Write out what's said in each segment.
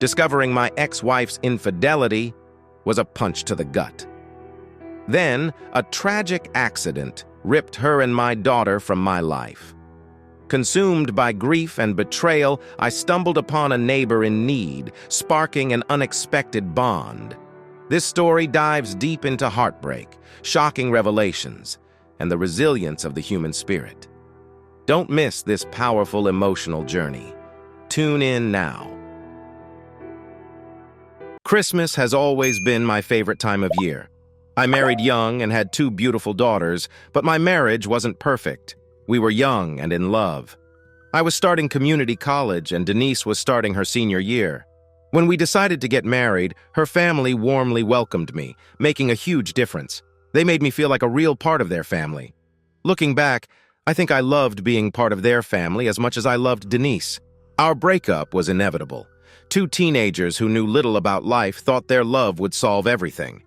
Discovering my ex-wife's infidelity was a punch to the gut. Then, a tragic accident ripped her and my daughter from my life. Consumed by grief and betrayal, I stumbled upon a neighbor in need, sparking an unexpected bond. This story dives deep into heartbreak, shocking revelations, and the resilience of the human spirit. Don't miss this powerful emotional journey. Tune in now. Christmas has always been my favorite time of year. I married young and had 2 beautiful daughters, but my marriage wasn't perfect. We were young and in love. I was starting community college and Denise was starting her senior year. When we decided to get married, her family warmly welcomed me, making a huge difference. They made me feel like a real part of their family. Looking back, I think I loved being part of their family as much as I loved Denise. Our breakup was inevitable. 2 teenagers who knew little about life thought their love would solve everything.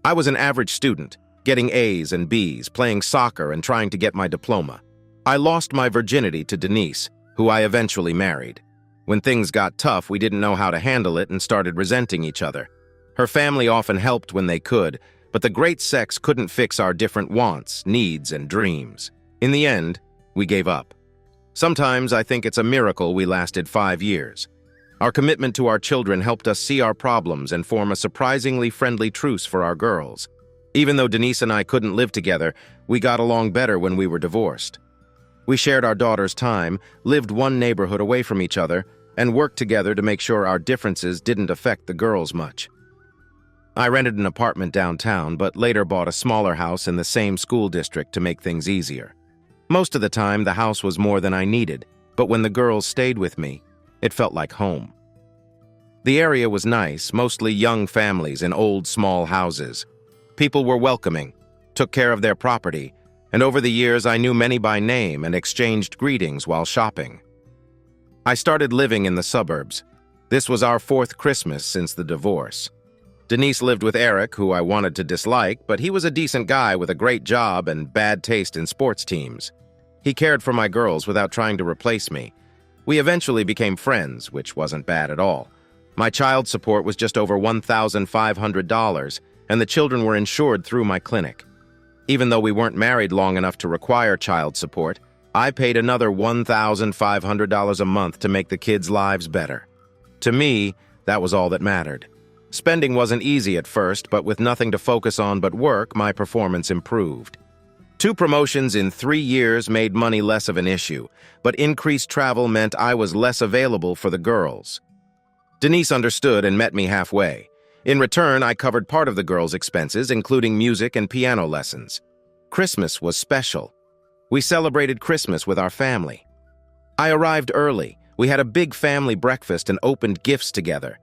I was an average student, getting A's and B's, playing soccer and trying to get my diploma. I lost my virginity to Denise, who I eventually married. When things got tough, we didn't know how to handle it and started resenting each other. Her family often helped when they could, but the great sex couldn't fix our different wants, needs, and dreams. In the end, we gave up. Sometimes I think it's a miracle we lasted 5 years. Our commitment to our children helped us see our problems and form a surprisingly friendly truce for our girls. Even though Denise and I couldn't live together, we got along better when we were divorced. We shared our daughter's time, lived one neighborhood away from each other, and worked together to make sure our differences didn't affect the girls much. I rented an apartment downtown, but later bought a smaller house in the same school district to make things easier. Most of the time, the house was more than I needed, but when the girls stayed with me, it felt like home. The area was nice, mostly young families in old, small houses. People were welcoming, took care of their property, and over the years I knew many by name and exchanged greetings while shopping. I started living in the suburbs. This was our 4th Christmas since the divorce. Denise lived with Eric, who I wanted to dislike, but he was a decent guy with a great job and bad taste in sports teams. He cared for my girls without trying to replace me. We eventually became friends, which wasn't bad at all. My child support was just over $1,500, and the children were insured through my clinic. Even though we weren't married long enough to require child support, I paid another $1,500 a month to make the kids' lives better. To me, that was all that mattered. Spending wasn't easy at first, but with nothing to focus on but work, my performance improved. 2 promotions in 3 years made money less of an issue, but increased travel meant I was less available for the girls. Denise understood and met me halfway. In return, I covered part of the girls' expenses, including music and piano lessons. Christmas was special. We celebrated Christmas with our family. I arrived early. We had a big family breakfast and opened gifts together.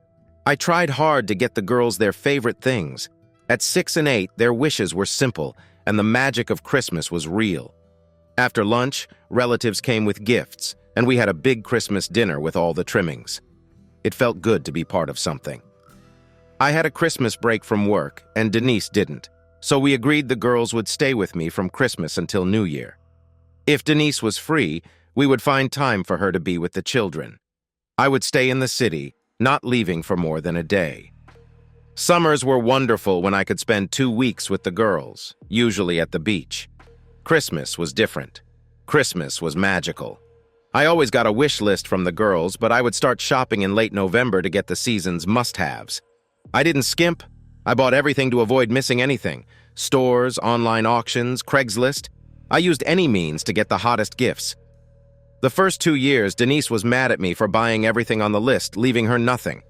I tried hard to get the girls their favorite things. At 6 and 8, their wishes were simple, and the magic of Christmas was real. After lunch, relatives came with gifts, and we had a big Christmas dinner with all the trimmings. It felt good to be part of something. I had a Christmas break from work, and Denise didn't, so we agreed the girls would stay with me from Christmas until New Year. If Denise was free, we would find time for her to be with the children. I would stay in the city, not leaving for more than a day. Summers were wonderful when I could spend 2 weeks with the girls, usually at the beach. Christmas was different. Christmas was magical. I always got a wish list from the girls, but I would start shopping in late November to get the season's must-haves. I didn't skimp. I bought everything to avoid missing anything. Stores, online auctions, Craigslist. I used any means to get the hottest gifts. The first 2 years, Denise was mad at me for buying everything on the list, leaving her nothing.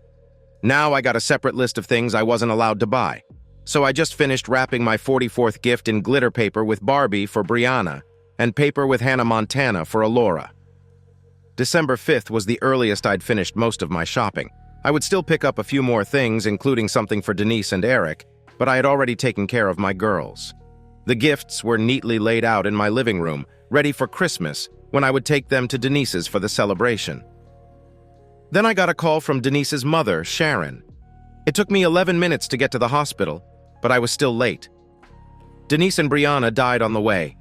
Now I got a separate list of things I wasn't allowed to buy. So I just finished wrapping my 44th gift in glitter paper with Barbie for Brianna and paper with Hannah Montana for Alora. December 5th was the earliest I'd finished most of my shopping. I would still pick up a few more things, including something for Denise and Eric, but I had already taken care of my girls. The gifts were neatly laid out in my living room, ready for Christmas, when I would take them to Denise's for the celebration. Then I got a call from Denise's mother, Sharon. It took me 11 minutes to get to the hospital, but I was still late. Denise and Brianna died on the way.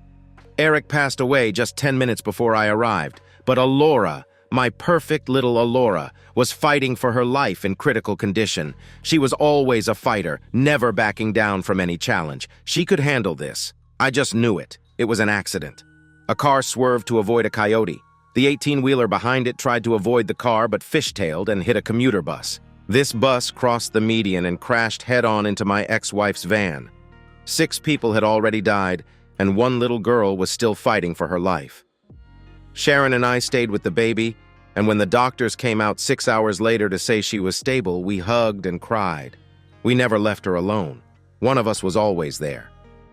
Eric passed away just 10 minutes before I arrived, but Alora, My perfect little Alora was fighting for her life in critical condition. She was always a fighter, never backing down from any challenge. She could handle this. I just knew it. It was an accident. A car swerved to avoid a coyote. The 18-wheeler behind it tried to avoid the car but fishtailed and hit a commuter bus. This bus crossed the median and crashed head-on into my ex-wife's van. 6 people had already died, and 1 little girl was still fighting for her life. Sharon and I stayed with the baby, and when the doctors came out 6 hours later to say she was stable, we hugged and cried. We never left her alone. One of us was always there.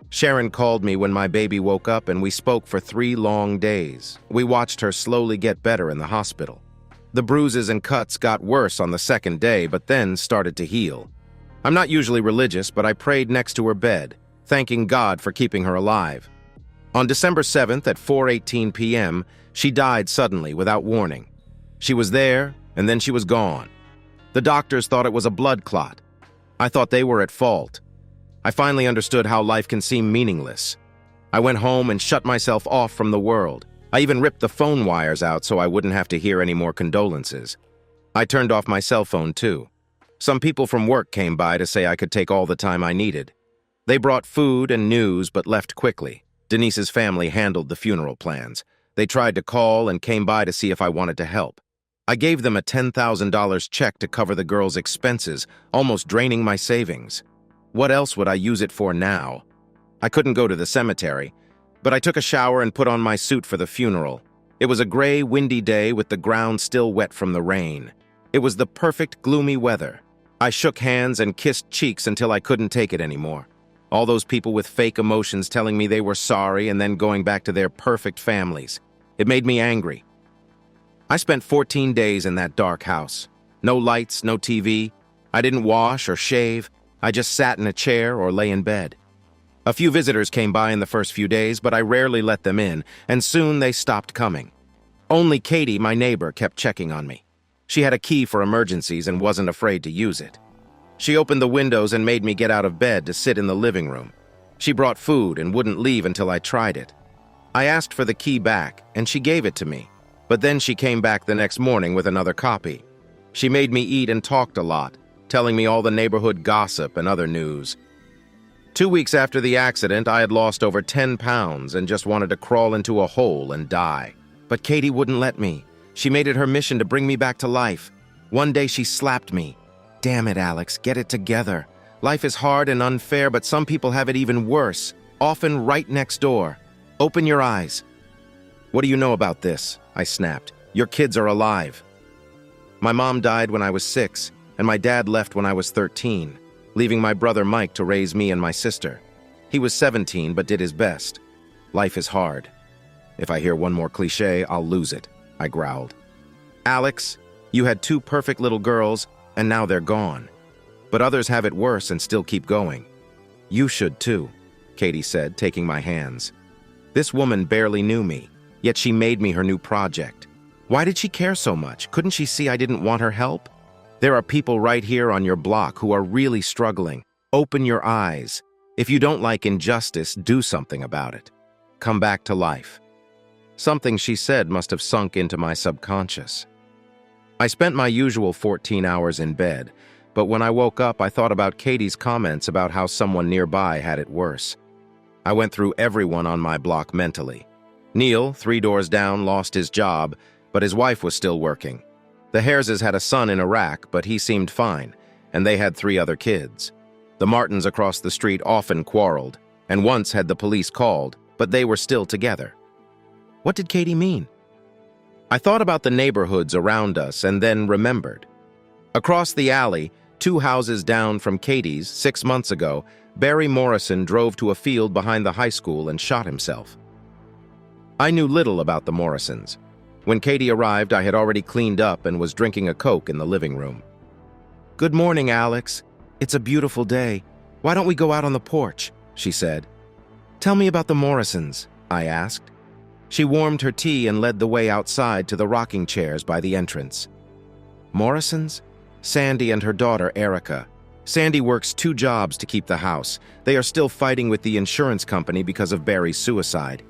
Sharon called me when my baby woke up, and we spoke for 3 long days. We watched her slowly get better in the hospital. The bruises and cuts got worse on the 2nd day, but then started to heal. I'm not usually religious, but I prayed next to her bed, thanking God for keeping her alive. On December 7th at 4:18 p.m., she died suddenly without warning. She was there, and then she was gone. The doctors thought it was a blood clot. I thought they were at fault. I finally understood how life can seem meaningless. I went home and shut myself off from the world. I even ripped the phone wires out so I wouldn't have to hear any more condolences. I turned off my cell phone too. Some people from work came by to say I could take all the time I needed. They brought food and news but left quickly. Denise's family handled the funeral plans. They tried to call and came by to see if I wanted to help. I gave them a $10,000 check to cover the girl's expenses, almost draining my savings. What else would I use it for now? I couldn't go to the cemetery, but I took a shower and put on my suit for the funeral. It was a gray, windy day with the ground still wet from the rain. It was the perfect, gloomy weather. I shook hands and kissed cheeks until I couldn't take it anymore. All those people with fake emotions telling me they were sorry and then going back to their perfect families. It made me angry. I spent 14 days in that dark house. No lights, no TV. I didn't wash or shave. I just sat in a chair or lay in bed. A few visitors came by in the first few days, but I rarely let them in, and soon they stopped coming. Only Katie, my neighbor, kept checking on me. She had a key for emergencies and wasn't afraid to use it. She opened the windows and made me get out of bed to sit in the living room. She brought food and wouldn't leave until I tried it. I asked for the key back, and she gave it to me. But then she came back the next morning with another copy. She made me eat and talked a lot, telling me all the neighborhood gossip and other news. 2 weeks after the accident, I had lost over 10 pounds and just wanted to crawl into a hole and die. But Katie wouldn't let me. She made it her mission to bring me back to life. One day she slapped me. "Damn it, Alex, get it together. Life is hard and unfair, but some people have it even worse, often right next door. Open your eyes." "What do you know about this?" I snapped. "Your kids are alive." My mom died when I was 6, and my dad left when I was 13, leaving my brother Mike to raise me and my sister. He was 17 but did his best. Life is hard. If I hear one more cliche, I'll lose it, I growled. "Alex, you had 2 perfect little girls, and now they're gone. But others have it worse and still keep going. You should too," Katie said, taking my hands. This woman barely knew me, yet she made me her new project. Why did she care so much? Couldn't she see I didn't want her help? There are people right here on your block who are really struggling. Open your eyes. If you don't like injustice, do something about it. Come back to life. Something she said must have sunk into my subconscious. I spent my usual 14 hours in bed, but when I woke up, I thought about Katie's comments about how someone nearby had it worse. I went through everyone on my block mentally. Neil, 3 doors down, lost his job, but his wife was still working. The Hareses had a son in Iraq, but he seemed fine, and they had 3 other kids. The Martins across the street often quarreled, and once had the police called, but they were still together. What did Katie mean? I thought about the neighborhoods around us and then remembered. Across the alley, 2 houses down from Katie's, 6 months ago, Barry Morrison drove to a field behind the high school and shot himself. I knew little about the Morrisons. When Katie arrived, I had already cleaned up and was drinking a Coke in the living room. "Good morning, Alex. It's a beautiful day. Why don't we go out on the porch?" she said. "Tell me about the Morrisons," I asked. She warmed her tea and led the way outside to the rocking chairs by the entrance. Morrisons? Sandy and her daughter, Erica. Sandy works 2 jobs to keep the house. They are still fighting with the insurance company because of Barry's suicide.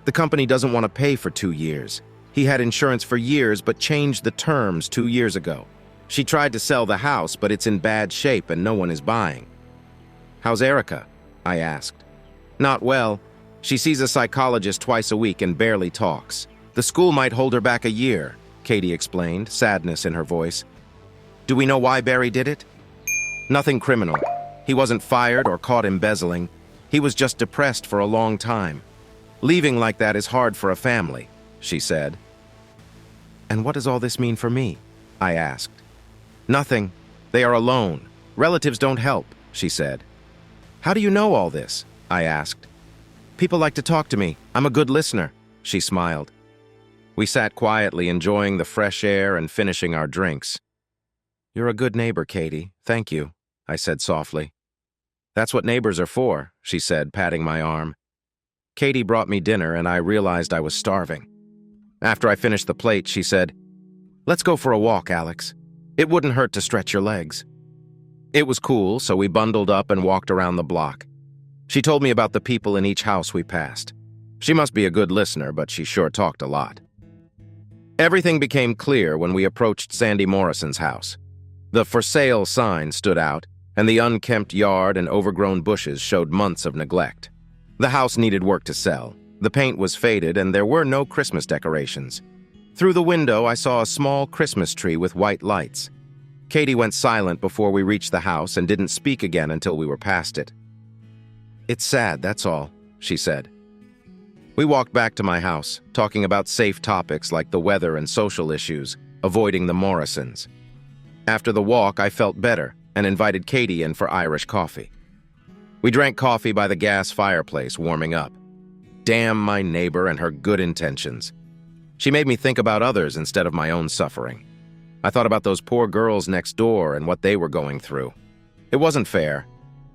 The company doesn't want to pay for 2 years. He had insurance for years but changed the terms 2 years ago. She tried to sell the house, but it's in bad shape and no one is buying. How's Erica? I asked. Not well. She sees a psychologist twice a week and barely talks. The school might hold her back a year, Katie explained, sadness in her voice. Do we know why Barry did it? Nothing criminal. He wasn't fired or caught embezzling. He was just depressed for a long time. Leaving like that is hard for a family, she said. And what does all this mean for me? I asked. Nothing. They are alone. Relatives don't help, she said. How do you know all this? I asked. People like to talk to me. I'm a good listener, she smiled. We sat quietly, enjoying the fresh air and finishing our drinks. You're a good neighbor, Katie. Thank you, I said softly. That's what neighbors are for, she said, patting my arm. Katie brought me dinner and I realized I was starving. After I finished the plate, she said, Let's go for a walk, Alex. It wouldn't hurt to stretch your legs. It was cool, so we bundled up and walked around the block. She told me about the people in each house we passed. She must be a good listener, but she sure talked a lot. Everything became clear when we approached Sandy Morrison's house. The for sale sign stood out, and the unkempt yard and overgrown bushes showed months of neglect. The house needed work to sell. The paint was faded, and there were no Christmas decorations. Through the window, I saw a small Christmas tree with white lights. Katie went silent before we reached the house and didn't speak again until we were past it. It's sad, that's all, she said. We walked back to my house, talking about safe topics like the weather and social issues, avoiding the Morrisons. After the walk, I felt better and invited Katie in for Irish coffee. We drank coffee by the gas fireplace, warming up. Damn my neighbor and her good intentions. She made me think about others instead of my own suffering. I thought about those poor girls next door and what they were going through. It wasn't fair.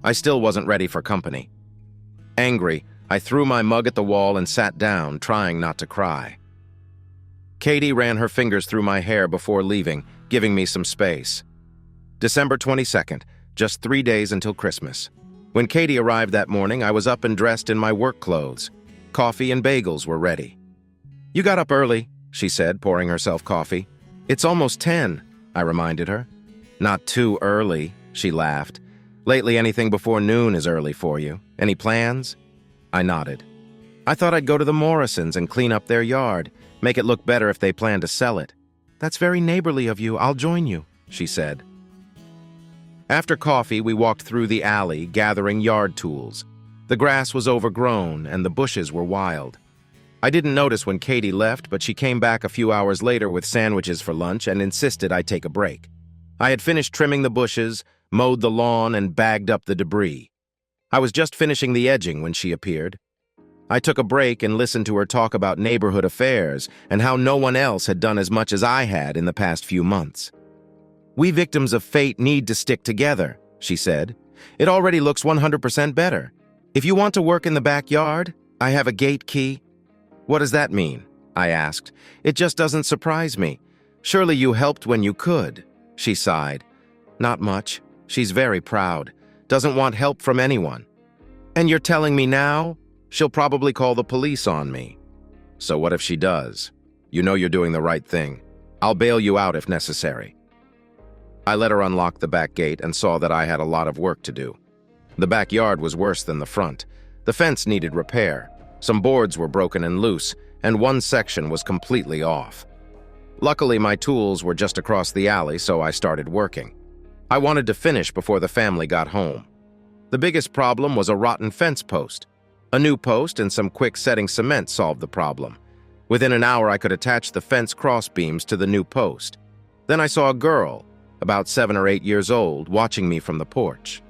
I still wasn't ready for company. Angry, I threw my mug at the wall and sat down, trying not to cry. Katie ran her fingers through my hair before leaving, giving me some space. December 22nd, just 3 days until Christmas. When Katie arrived that morning, I was up and dressed in my work clothes. Coffee and bagels were ready. You got up early, she said, pouring herself coffee. It's almost 10, I reminded her. Not too early, she laughed. Lately, anything before noon is early for you. Any plans? I nodded. I thought I'd go to the Morrisons and clean up their yard, make it look better if they plan to sell it. That's very neighborly of you. I'll join you, she said. After coffee, we walked through the alley, gathering yard tools. The grass was overgrown and the bushes were wild. I didn't notice when Katie left, but she came back a few hours later with sandwiches for lunch and insisted I take a break. I had finished trimming the bushes, mowed the lawn, and bagged up the debris. I was just finishing the edging when she appeared. I took a break and listened to her talk about neighborhood affairs and how no one else had done as much as I had in the past few months. We victims of fate need to stick together, she said. It already looks 100% better. If you want to work in the backyard, I have a gate key. What does that mean? I asked. It just doesn't surprise me. Surely you helped when you could, she sighed. Not much. She's very proud. Doesn't want help from anyone. And you're telling me now? She'll probably call the police on me. So what if she does? You know you're doing the right thing. I'll bail you out if necessary. I let her unlock the back gate and saw that I had a lot of work to do. The backyard was worse than the front. The fence needed repair. Some boards were broken and loose, and one section was completely off. Luckily, my tools were just across the alley, so I started working. I wanted to finish before the family got home. The biggest problem was a rotten fence post. A new post and some quick setting cement solved the problem. Within an hour, I could attach the fence crossbeams to the new post. Then I saw a girl, about 7 or 8 years old, watching me from the porch.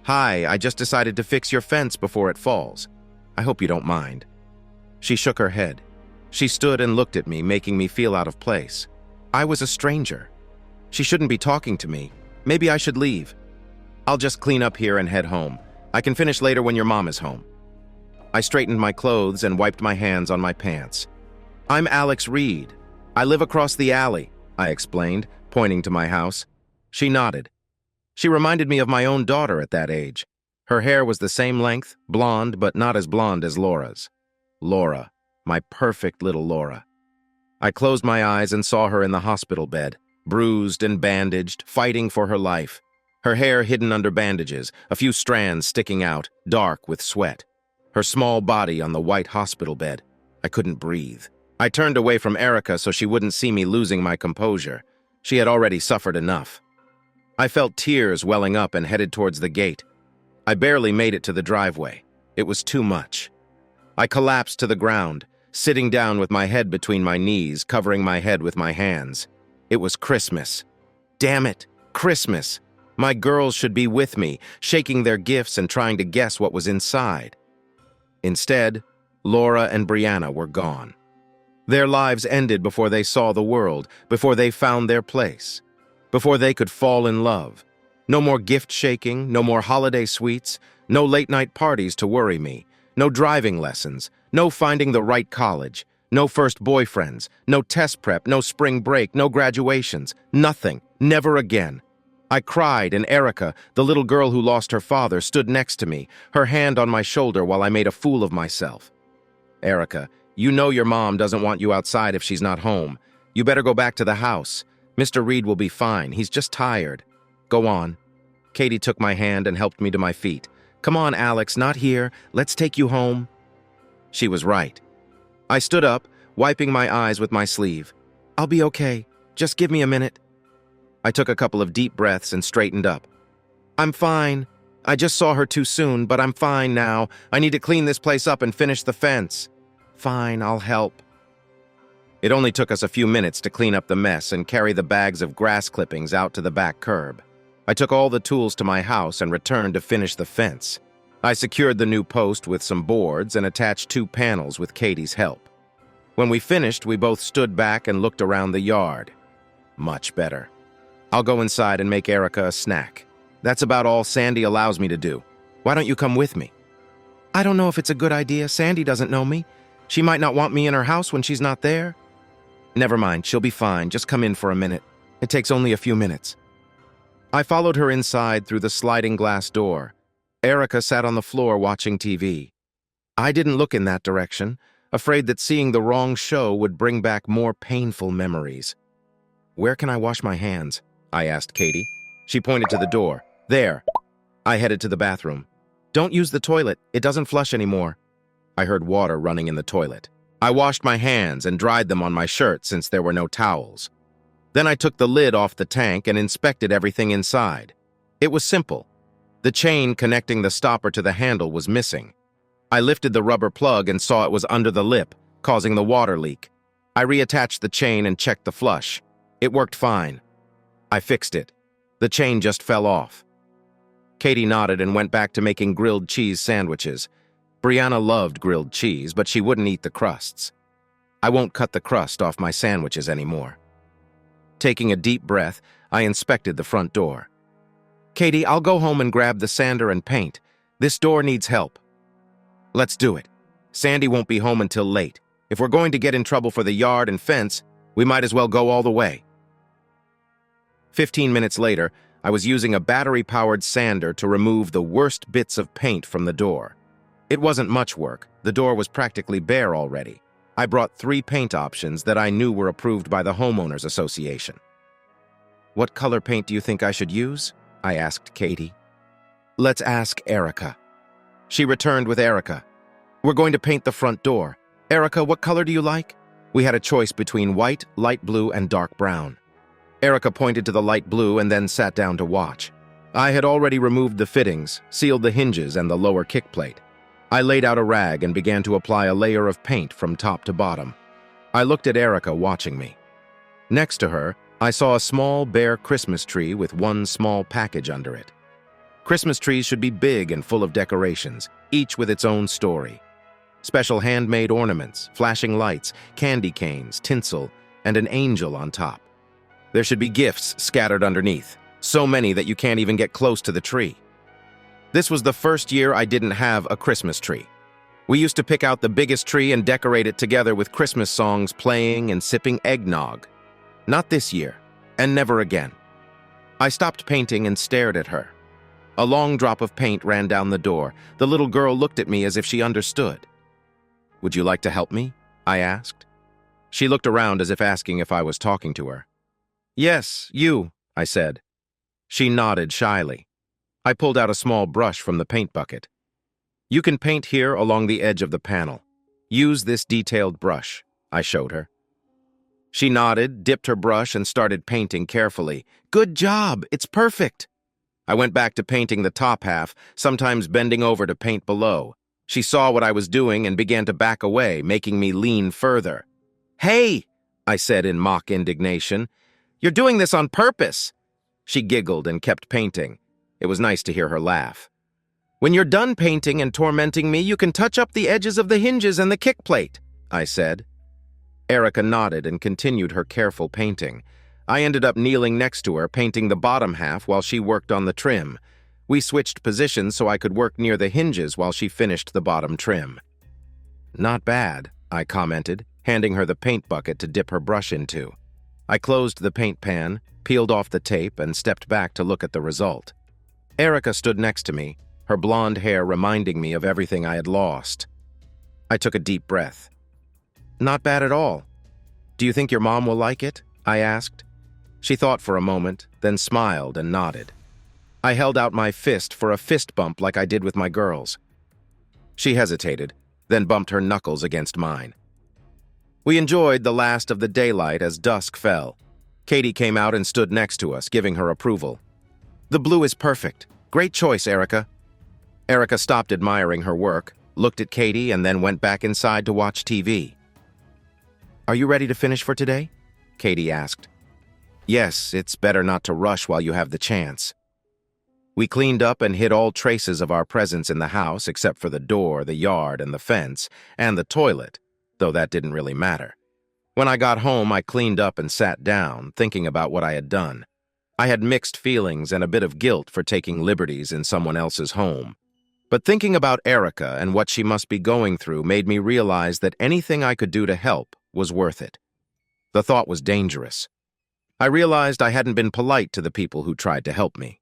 Hi, I just decided to fix your fence before it falls. I hope you don't mind. She shook her head. She stood and looked at me, making me feel out of place. I was a stranger. She shouldn't be talking to me. Maybe I should leave. I'll just clean up here and head home. I can finish later when your mom is home. I straightened my clothes and wiped my hands on my pants. I'm Alex Reed. I live across the alley, I explained, pointing to my house. She nodded. She reminded me of my own daughter at that age. Her hair was the same length, blonde, but not as blonde as Laura's. Laura, my perfect little Laura. I closed my eyes and saw her in the hospital bed, bruised and bandaged, fighting for her life. Her hair hidden under bandages, a few strands sticking out, dark with sweat. Her small body on the white hospital bed. I couldn't breathe. I turned away from Erica so she wouldn't see me losing my composure. She had already suffered enough. I felt tears welling up and headed towards the gate. I barely made it to the driveway. It was too much. I collapsed to the ground, sitting down with my head between my knees, covering my head with my hands. It was Christmas. Damn it, Christmas. My girls should be with me, shaking their gifts and trying to guess what was inside. Instead, Laura and Brianna were gone. Their lives ended before they saw the world, before they found their place, before they could fall in love. No more gift shaking, no more holiday sweets, no late-night parties to worry me, no driving lessons, no finding the right college, no first boyfriends, no test prep, no spring break, no graduations, nothing, never again. I cried, and Erica, the little girl who lost her father, stood next to me, her hand on my shoulder while I made a fool of myself. Erica, you know your mom doesn't want you outside if she's not home. You better go back to the house. Mr. Reed will be fine. He's just tired. Go on. Katie took my hand and helped me to my feet. Come on, Alex, not here. Let's take you home. She was right. I stood up, wiping my eyes with my sleeve. I'll be okay. Just give me a minute. I took a couple of deep breaths and straightened up. I'm fine. I just saw her too soon, but I'm fine now. I need to clean this place up and finish the fence. Fine, I'll help. It only took us a few minutes to clean up the mess and carry the bags of grass clippings out to the back curb. I took all the tools to my house and returned to finish the fence. I secured the new post with some boards and attached 2 panels with Katie's help. When we finished, we both stood back and looked around the yard. Much better. I'll go inside and make Erica a snack. That's about all Sandy allows me to do. Why don't you come with me? I don't know if it's a good idea. Sandy doesn't know me. She might not want me in her house when she's not there. Never mind, she'll be fine. Just come in for a minute. It takes only a few minutes. I followed her inside through the sliding glass door. Erica sat on the floor watching TV. I didn't look in that direction, afraid that seeing the wrong show would bring back more painful memories. Where can I wash my hands? I asked Katie. She pointed to the door. There. I headed to the bathroom. Don't use the toilet. It doesn't flush anymore. I heard water running in the toilet. I washed my hands and dried them on my shirt since there were no towels. Then I took the lid off the tank and inspected everything inside. It was simple. The chain connecting the stopper to the handle was missing. I lifted the rubber plug and saw it was under the lip, causing the water leak. I reattached the chain and checked the flush. It worked fine. I fixed it. The chain just fell off. Katie nodded and went back to making grilled cheese sandwiches. Brianna loved grilled cheese, but she wouldn't eat the crusts. I won't cut the crust off my sandwiches anymore. Taking a deep breath, I inspected the front door. Katie, I'll go home and grab the sander and paint. This door needs help. Let's do it. Sandy won't be home until late. If we're going to get in trouble for the yard and fence, we might as well go all the way. 15 minutes later, I was using a battery-powered sander to remove the worst bits of paint from the door. It wasn't much work. The door was practically bare already. I brought 3 paint options that I knew were approved by the Homeowners Association. What color paint do you think I should use? I asked Katie. Let's ask Erica. She returned with Erica. We're going to paint the front door. Erica, what color do you like? We had a choice between white, light blue, and dark brown. Erica pointed to the light blue and then sat down to watch. I had already removed the fittings, sealed the hinges and the lower kick plate. I laid out a rag and began to apply a layer of paint from top to bottom. I looked at Erica watching me. Next to her, I saw a small, bare Christmas tree with one small package under it. Christmas trees should be big and full of decorations, each with its own story. Special handmade ornaments, flashing lights, candy canes, tinsel, and an angel on top. There should be gifts scattered underneath, so many that you can't even get close to the tree. This was the first year I didn't have a Christmas tree. We used to pick out the biggest tree and decorate it together with Christmas songs playing and sipping eggnog. Not this year, and never again. I stopped painting and stared at her. A long drop of paint ran down the door. The little girl looked at me as if she understood. Would you like to help me? I asked. She looked around as if asking if I was talking to her. "Yes, you," I said. She nodded shyly. I pulled out a small brush from the paint bucket. "You can paint here along the edge of the panel. Use this detailed brush," I showed her. She nodded, dipped her brush, and started painting carefully. "Good job! It's perfect!" I went back to painting the top half, sometimes bending over to paint below. She saw what I was doing and began to back away, making me lean further. "Hey!" I said in mock indignation. "You're doing this on purpose!" She giggled and kept painting. It was nice to hear her laugh. "When you're done painting and tormenting me, you can touch up the edges of the hinges and the kick plate," I said. Erica nodded and continued her careful painting. I ended up kneeling next to her, painting the bottom half while she worked on the trim. We switched positions so I could work near the hinges while she finished the bottom trim. "Not bad," I commented, handing her the paint bucket to dip her brush into. I closed the paint pan, peeled off the tape, and stepped back to look at the result. Erica stood next to me, her blonde hair reminding me of everything I had lost. I took a deep breath. "Not bad at all. Do you think your mom will like it?" I asked. She thought for a moment, then smiled and nodded. I held out my fist for a fist bump like I did with my girls. She hesitated, then bumped her knuckles against mine. We enjoyed the last of the daylight as dusk fell. Katie came out and stood next to us, giving her approval. "The blue is perfect. Great choice, Erica." Erica stopped admiring her work, looked at Katie, and then went back inside to watch TV. "Are you ready to finish for today?" Katie asked. "Yes, it's better not to rush while you have the chance." We cleaned up and hid all traces of our presence in the house except for the door, the yard, and the fence, and the toilet, though that didn't really matter. When I got home, I cleaned up and sat down, thinking about what I had done. I had mixed feelings and a bit of guilt for taking liberties in someone else's home. But thinking about Erica and what she must be going through made me realize that anything I could do to help was worth it. The thought was dangerous. I realized I hadn't been polite to the people who tried to help me.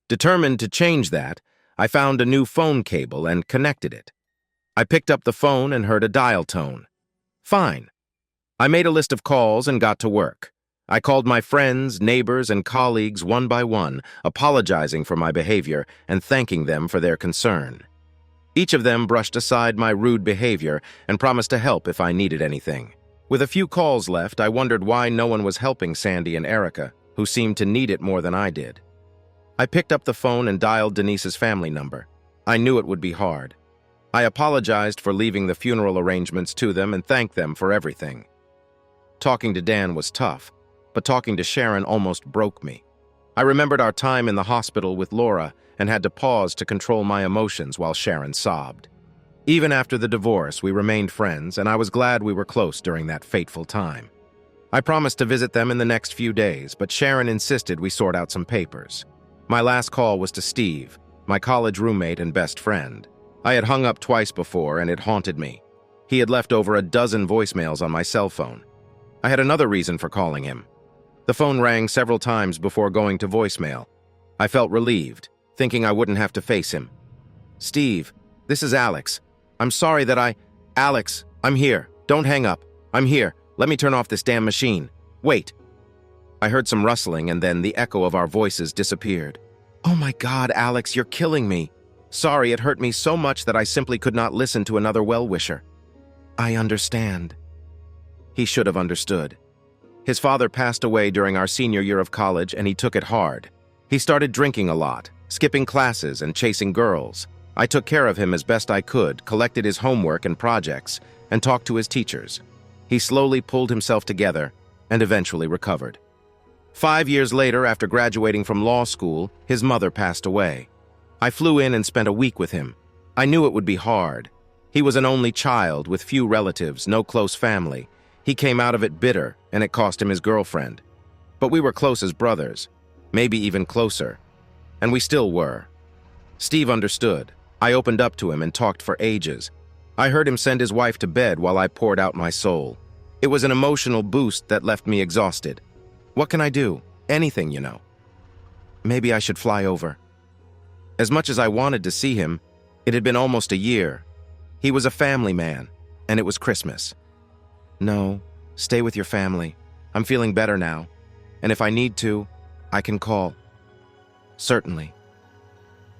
Determined to change that, I found a new phone cable and connected it. I picked up the phone and heard a dial tone. Fine. I made a list of calls and got to work. I called my friends, neighbors, and colleagues one by one, apologizing for my behavior and thanking them for their concern. Each of them brushed aside my rude behavior and promised to help if I needed anything. With a few calls left, I wondered why no one was helping Sandy and Erica, who seemed to need it more than I did. I picked up the phone and dialed Denise's family number. I knew it would be hard. I apologized for leaving the funeral arrangements to them and thanked them for everything. Talking to Dan was tough, but talking to Sharon almost broke me. I remembered our time in the hospital with Laura and had to pause to control my emotions while Sharon sobbed. Even after the divorce, we remained friends, and I was glad we were close during that fateful time. I promised to visit them in the next few days, but Sharon insisted we sort out some papers. My last call was to Steve, my college roommate and best friend. I had hung up twice before, and it haunted me. He had left over a dozen voicemails on my cell phone. I had another reason for calling him. The phone rang several times before going to voicemail. I felt relieved, thinking I wouldn't have to face him. "Steve, this is Alex. I'm sorry that Alex, I'm here. Don't hang up. I'm here. Let me turn off this damn machine. Wait." I heard some rustling, and then the echo of our voices disappeared. "Oh my God, Alex, you're killing me. Sorry, it hurt me so much that I simply could not listen to another well-wisher." "I understand." He should have understood. His father passed away during our senior year of college, and he took it hard. He started drinking a lot, skipping classes and chasing girls. I took care of him as best I could, collected his homework and projects, and talked to his teachers. He slowly pulled himself together and eventually recovered. 5 years later, after graduating from law school, his mother passed away. I flew in and spent a week with him. I knew it would be hard. He was an only child with few relatives, no close family. He came out of it bitter, and it cost him his girlfriend. But we were close as brothers, maybe even closer. And we still were. Steve understood. I opened up to him and talked for ages. I heard him send his wife to bed while I poured out my soul. It was an emotional boost that left me exhausted. What can I do? Anything, you know. Maybe I should fly over. As much as I wanted to see him, it had been almost a year. He was a family man, and it was Christmas. No, Stay with your family. I'm feeling better now. And if I need to, I can call. Certainly.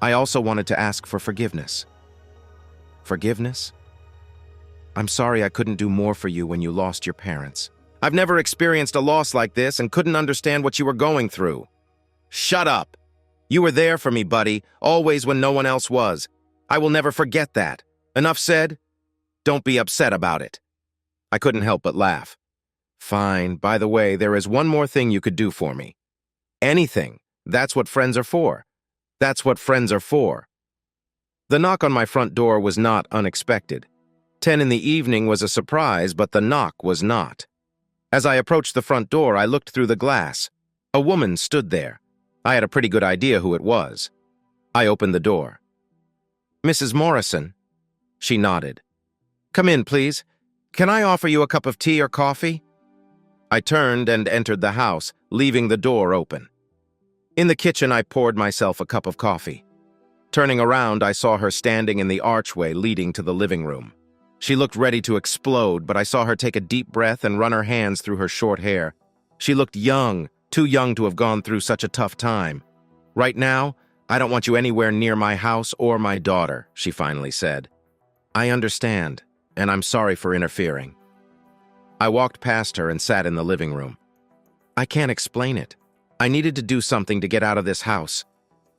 I also wanted to ask for forgiveness. Forgiveness? I'm sorry I couldn't do more for you when you lost your parents. I've never experienced a loss like this and couldn't understand what you were going through. Shut up. You were there for me, buddy, always when no one else was. I will never forget that. Enough said? Don't be upset about it. I couldn't help but laugh. Fine. By the way, there is one more thing you could do for me. Anything. That's what friends are for. That's what friends are for. The knock on my front door was not unexpected. 10 in the evening was a surprise, but the knock was not. As I approached the front door, I looked through the glass. A woman stood there. I had a pretty good idea who it was. I opened the door. Mrs. Morrison? She nodded. Come in, please. Can I offer you a cup of tea or coffee? I turned and entered the house, leaving the door open. In the kitchen, I poured myself a cup of coffee. Turning around, I saw her standing in the archway leading to the living room. She looked ready to explode, but I saw her take a deep breath and run her hands through her short hair. She looked young, too young to have gone through such a tough time. Right now, I don't want you anywhere near my house or my daughter, she finally said. I understand, and I'm sorry for interfering. I walked past her and sat in the living room. I can't explain it. I needed to do something to get out of this house.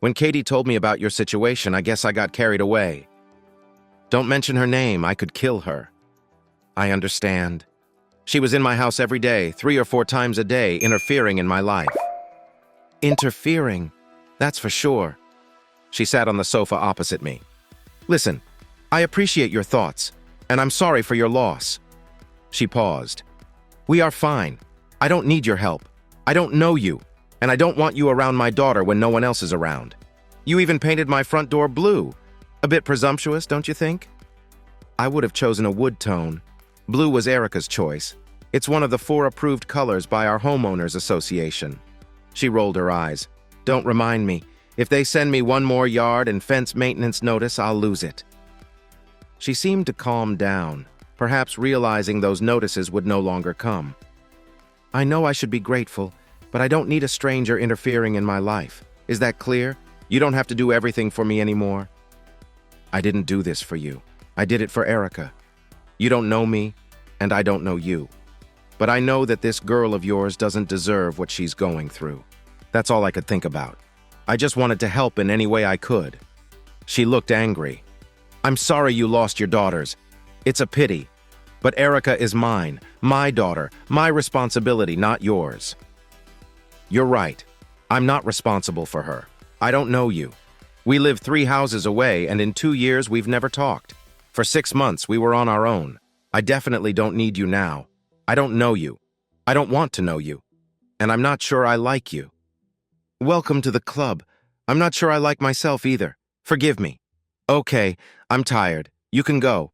When Katie told me about your situation, I guess I got carried away. Don't mention her name, I could kill her. I understand. She was in my house every day, 3 or 4 times a day, interfering in my life. Interfering? That's for sure. She sat on the sofa opposite me. Listen, I appreciate your thoughts, and I'm sorry for your loss. She paused. We are fine. I don't need your help. I don't know you, and I don't want you around my daughter when no one else is around. You even painted my front door blue. A bit presumptuous, don't you think? I would have chosen a wood tone. Blue was Erica's choice. It's one of the 4 approved colors by our homeowners association. She rolled her eyes. Don't remind me. If they send me one more yard and fence maintenance notice, I'll lose it. She seemed to calm down, perhaps realizing those notices would no longer come. I know I should be grateful, but I don't need a stranger interfering in my life. Is that clear? You don't have to do everything for me anymore. I didn't do this for you. I did it for Erica. You don't know me, and I don't know you. But I know that this girl of yours doesn't deserve what she's going through. That's all I could think about. I just wanted to help in any way I could. She looked angry. I'm sorry you lost your daughters. It's a pity. But Erica is mine, my daughter, my responsibility, not yours. You're right. I'm not responsible for her. I don't know you. We live 3 houses away, and in 2 years we've never talked. For 6 months we were on our own. I definitely don't need you now. I don't know you. I don't want to know you. And I'm not sure I like you. Welcome to the club. I'm not sure I like myself either. Forgive me. Okay, I'm tired. You can go.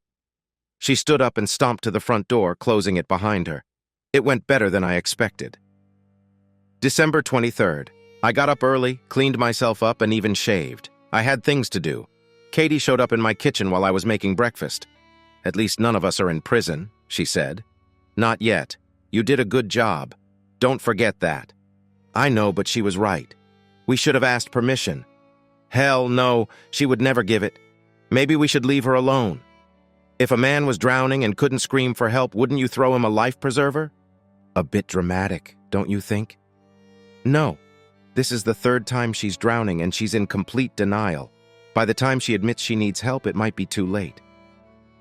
She stood up and stomped to the front door, closing it behind her. It went better than I expected. December 23rd. I got up early, cleaned myself up, and even shaved. I had things to do. Katie showed up in my kitchen while I was making breakfast. At least none of us are in prison, she said. Not yet. You did a good job. Don't forget that. I know, but she was right. We should have asked permission. Hell no, she would never give it. Maybe we should leave her alone. If a man was drowning and couldn't scream for help, wouldn't you throw him a life preserver? A bit dramatic, don't you think? No. This is the 3rd time she's drowning and she's in complete denial. By the time she admits she needs help, it might be too late.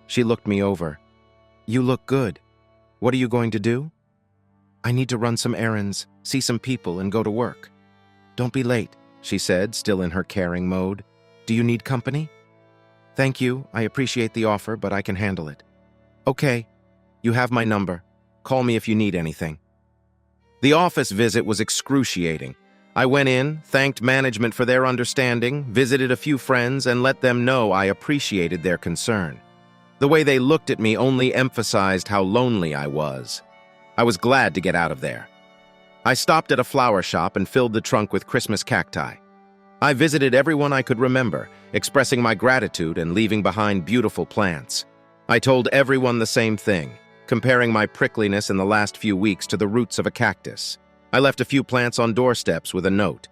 She looked me over. You look good. What are you going to do? I need to run some errands, see some people, and go to work. Don't be late, she said, still in her caring mode. Do you need company? Thank you. I appreciate the offer, but I can handle it. Okay. You have my number. Call me if you need anything. The office visit was excruciating. I went in, thanked management for their understanding, visited a few friends, and let them know I appreciated their concern. The way they looked at me only emphasized how lonely I was. I was glad to get out of there. I stopped at a flower shop and filled the trunk with Christmas cacti. I visited everyone I could remember, expressing my gratitude and leaving behind beautiful plants. I told everyone the same thing. comparing my prickliness in the last few weeks to the roots of a cactus. I left a few plants on doorsteps with a note.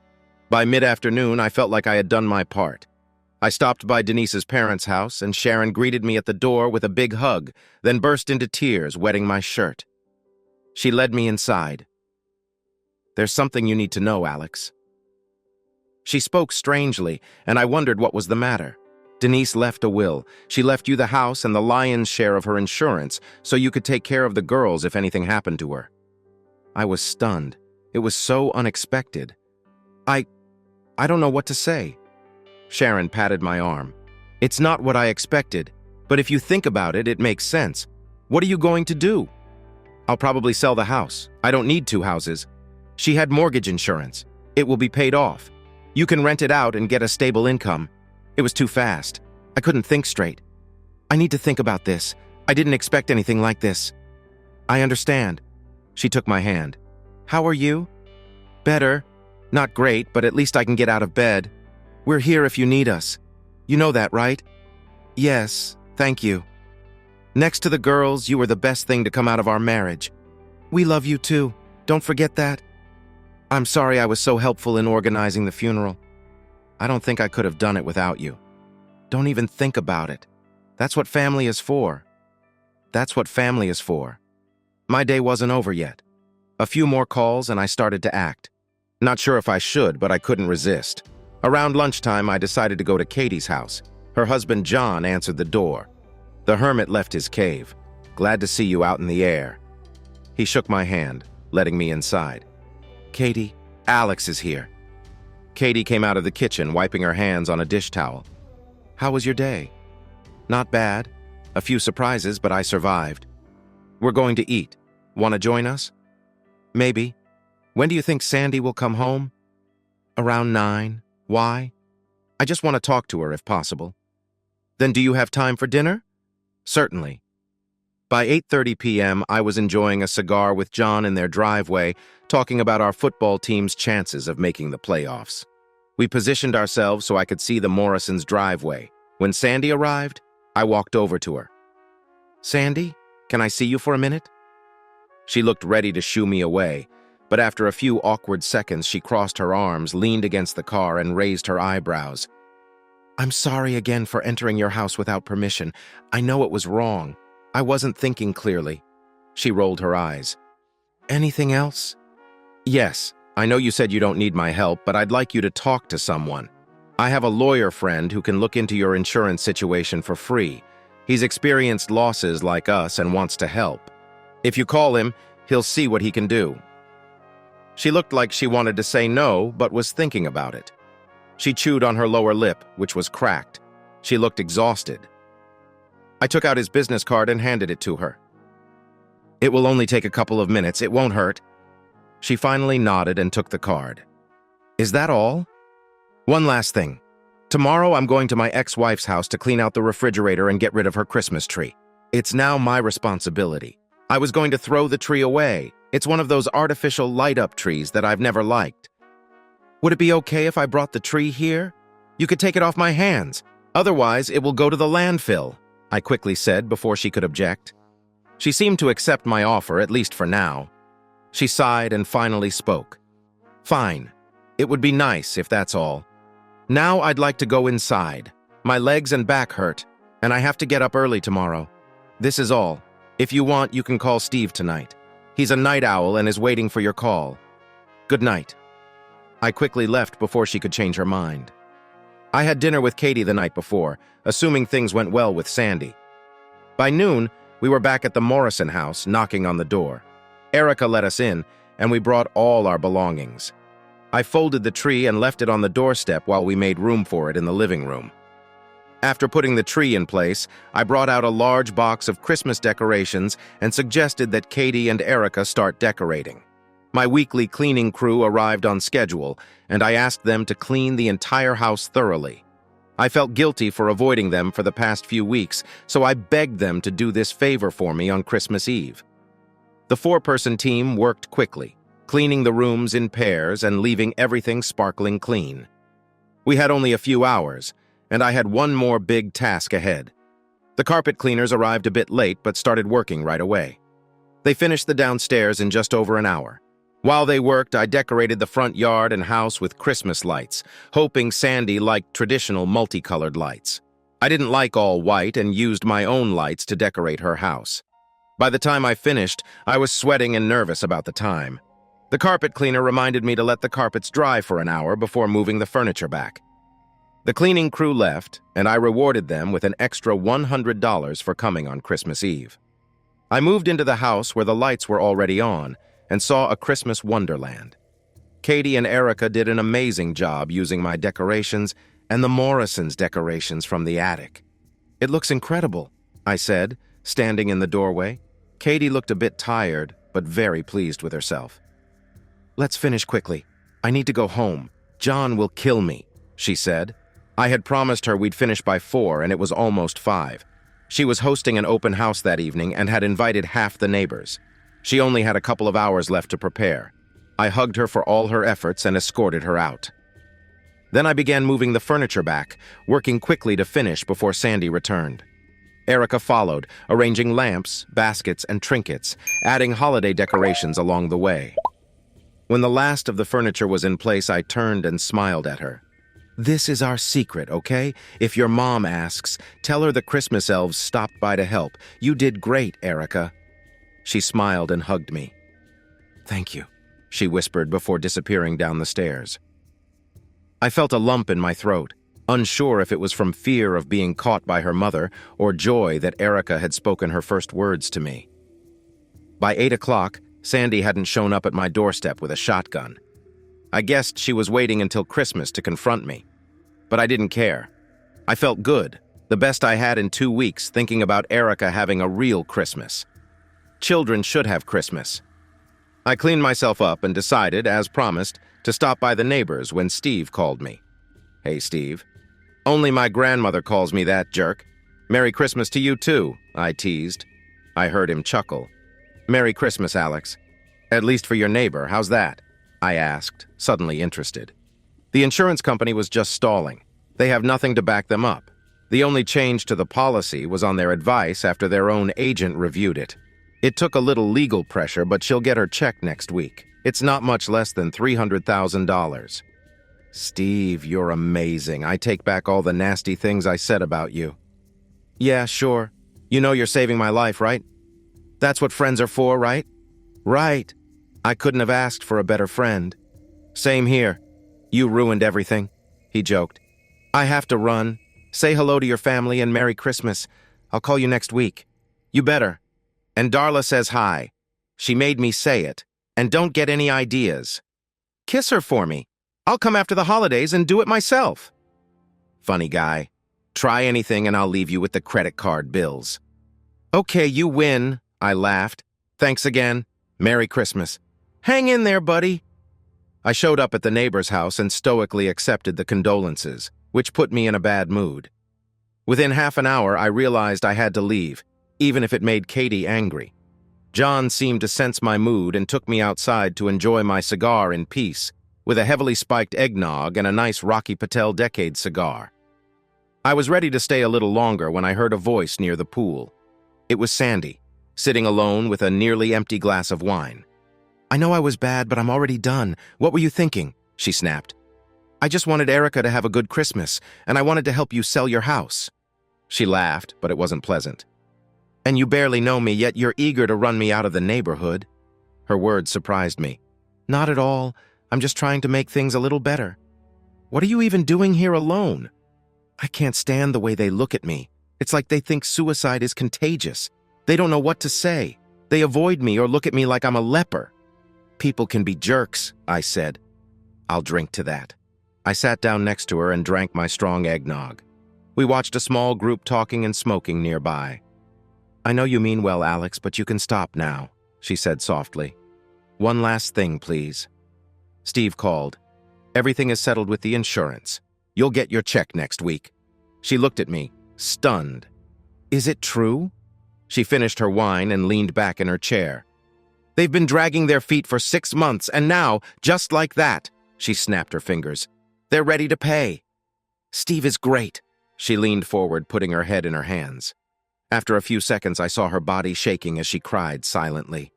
By mid-afternoon, I felt like I had done my part. I stopped by Denise's parents' house, and Sharon greeted me at the door with a big hug, then burst into tears, wetting my shirt. She led me inside. "There's something you need to know, Alex." She spoke strangely, and I wondered what was the matter. "Denise left a will. She left you the house and the lion's share of her insurance, so you could take care of the girls if anything happened to her." I was stunned. It was so unexpected. I don't know what to say. Sharon patted my arm. "It's not what I expected, but if you think about it, it makes sense. What are you going to do?" "I'll probably sell the house. I don't need 2 houses. She had mortgage insurance. It will be paid off. You can rent it out and get a stable income." It was too fast. I couldn't think straight. "I need to think about this. I didn't expect anything like this." "I understand." She took my hand. "How are you?" "Better. Not great, but at least I can get out of bed. We're here if you need us. You know that, right?" "Yes, thank you. Next to the girls, you were the best thing to come out of our marriage. We love you too. Don't forget that. I'm sorry I was so helpful in organizing the funeral. I don't think I could have done it without you. Don't even think about it. That's what family is for. That's what family is for." My day wasn't over yet. A few more calls and I started to act. Not sure if I should, but I couldn't resist. Around lunchtime, I decided to go to Katie's house. Her husband, John, answered the door. The hermit left his cave. "Glad to see you out in the air." He shook my hand, letting me inside. "Katie, Alex is here." Katie came out of the kitchen, wiping her hands on a dish towel. "How was your day?" "Not bad. A few surprises, but I survived." "We're going to eat. Want to join us?" "Maybe. When do you think Sandy will come home?" "Around 9. Why?" "I just want to talk to her if possible." "Then do you have time for dinner?" "Certainly." By 8:30 p.m., I was enjoying a cigar with John in their driveway, talking about our football team's chances of making the playoffs. We positioned ourselves so I could see the Morrisons' driveway. When Sandy arrived, I walked over to her. "Sandy, can I see you for a minute?" She looked ready to shoo me away, but after a few awkward seconds, she crossed her arms, leaned against the car, and raised her eyebrows. "I'm sorry again for entering your house without permission. I know it was wrong. I wasn't thinking clearly." She rolled her eyes. "Anything else?" "Yes, I know you said you don't need my help, but I'd like you to talk to someone. I have a lawyer friend who can look into your insurance situation for free. He's experienced losses like us and wants to help. If you call him, he'll see what he can do." She looked like she wanted to say no, but was thinking about it. She chewed on her lower lip, which was cracked. She looked exhausted. I took out his business card and handed it to her. "It will only take a couple of minutes. It won't hurt." She finally nodded and took the card. "Is that all?" "One last thing. Tomorrow I'm going to my ex-wife's house to clean out the refrigerator and get rid of her Christmas tree. It's now my responsibility. I was going to throw the tree away. It's one of those artificial light-up trees that I've never liked. Would it be okay if I brought the tree here? You could take it off my hands. Otherwise, it will go to the landfill," I quickly said before she could object. She seemed to accept my offer, at least for now. She sighed and finally spoke. "Fine. It would be nice if that's all. Now I'd like to go inside. My legs and back hurt, and I have to get up early tomorrow. This is all. If you want, you can call Steve tonight. He's a night owl and is waiting for your call. Good night." I quickly left before she could change her mind. I had dinner with Katie the night before, assuming things went well with Sandy. By noon, we were back at the Morrison house, knocking on the door. Erica let us in, and we brought all our belongings. I folded the tree and left it on the doorstep while we made room for it in the living room. After putting the tree in place, I brought out a large box of Christmas decorations and suggested that Katie and Erica start decorating. My weekly cleaning crew arrived on schedule, and I asked them to clean the entire house thoroughly. I felt guilty for avoiding them for the past few weeks, so I begged them to do this favor for me on Christmas Eve. The 4-person team worked quickly, cleaning the rooms in pairs and leaving everything sparkling clean. We had only a few hours, and I had one more big task ahead. The carpet cleaners arrived a bit late but started working right away. They finished the downstairs in just over an hour. While they worked, I decorated the front yard and house with Christmas lights, hoping Sandy liked traditional multicolored lights. I didn't like all white and used my own lights to decorate her house. By the time I finished, I was sweating and nervous about the time. The carpet cleaner reminded me to let the carpets dry for an hour before moving the furniture back. The cleaning crew left, and I rewarded them with an extra $100 for coming on Christmas Eve. I moved into the house where the lights were already on and saw a Christmas wonderland. Katie and Erica did an amazing job using my decorations and the Morrisons' decorations from the attic. "It looks incredible," I said, standing in the doorway. Katie looked a bit tired, but very pleased with herself. "Let's finish quickly. I need to go home. John will kill me," she said. I had promised her we'd finish by 4, and it was almost 5. She was hosting an open house that evening and had invited half the neighbors. She only had a couple of hours left to prepare. I hugged her for all her efforts and escorted her out. Then I began moving the furniture back, working quickly to finish before Sandy returned. Erica followed, arranging lamps, baskets, and trinkets, adding holiday decorations along the way. When the last of the furniture was in place, I turned and smiled at her. "This is our secret, okay? If your mom asks, tell her the Christmas elves stopped by to help. You did great, Erica." She smiled and hugged me. "Thank you," she whispered before disappearing down the stairs. I felt a lump in my throat, unsure if it was from fear of being caught by her mother or joy that Erica had spoken her first words to me. By 8 o'clock, Sandy hadn't shown up at my doorstep with a shotgun. I guessed she was waiting until Christmas to confront me. But I didn't care. I felt good, the best I had in 2 weeks, thinking about Erica having a real Christmas. Children should have Christmas. I cleaned myself up and decided, as promised, to stop by the neighbors when Steve called me. "Hey, Steve." "Only my grandmother calls me that, jerk." "Merry Christmas to you, too," I teased. I heard him chuckle. "Merry Christmas, Alex. At least for your neighbor, how's that?" I asked, suddenly interested. The insurance company was just stalling. They have nothing to back them up. The only change to the policy was on their advice after their own agent reviewed it. It took a little legal pressure, but she'll get her check next week. It's not much less than $300,000. "Steve, you're amazing. I take back all the nasty things I said about you." "Yeah, sure. You know you're saving my life, right? That's what friends are for, right?" "Right. I couldn't have asked for a better friend." "Same here. You ruined everything," he joked. "I have to run. Say hello to your family and Merry Christmas. I'll call you next week." "You better. And Darla says hi. She made me say it. And don't get any ideas. Kiss her for me. I'll come after the holidays and do it myself." Funny guy. Try anything and I'll leave you with the credit card bills. "Okay, you win," I laughed. "Thanks again. Merry Christmas." "Hang in there, buddy." I showed up at the neighbor's house and stoically accepted the condolences, which put me in a bad mood. Within half an hour, I realized I had to leave, even if it made Katie angry. John seemed to sense my mood and took me outside to enjoy my cigar in peace, with a heavily spiked eggnog and a nice Rocky Patel Decade cigar. I was ready to stay a little longer when I heard a voice near the pool. It was Sandy, sitting alone with a nearly empty glass of wine. "I know I was bad, but I'm already done. What were you thinking?" she snapped. "I just wanted Erica to have a good Christmas, and I wanted to help you sell your house." She laughed, but it wasn't pleasant. "And you barely know me, yet you're eager to run me out of the neighborhood." Her words surprised me. "Not at all. I'm just trying to make things a little better." "What are you even doing here alone?" "I can't stand the way they look at me. It's like they think suicide is contagious. They don't know what to say. They avoid me or look at me like I'm a leper." "People can be jerks," I said. "I'll drink to that." I sat down next to her and drank my strong eggnog. We watched a small group talking and smoking nearby. "I know you mean well, Alex, but you can stop now," she said softly. "One last thing, please." Steve called. "Everything is settled with the insurance. You'll get your check next week." She looked at me, stunned. "Is it true?" She finished her wine and leaned back in her chair. "They've been dragging their feet for 6 months, and now, just like that," she snapped her fingers, "they're ready to pay." "Steve is great." She leaned forward, putting her head in her hands. After a few seconds, I saw her body shaking as she cried silently.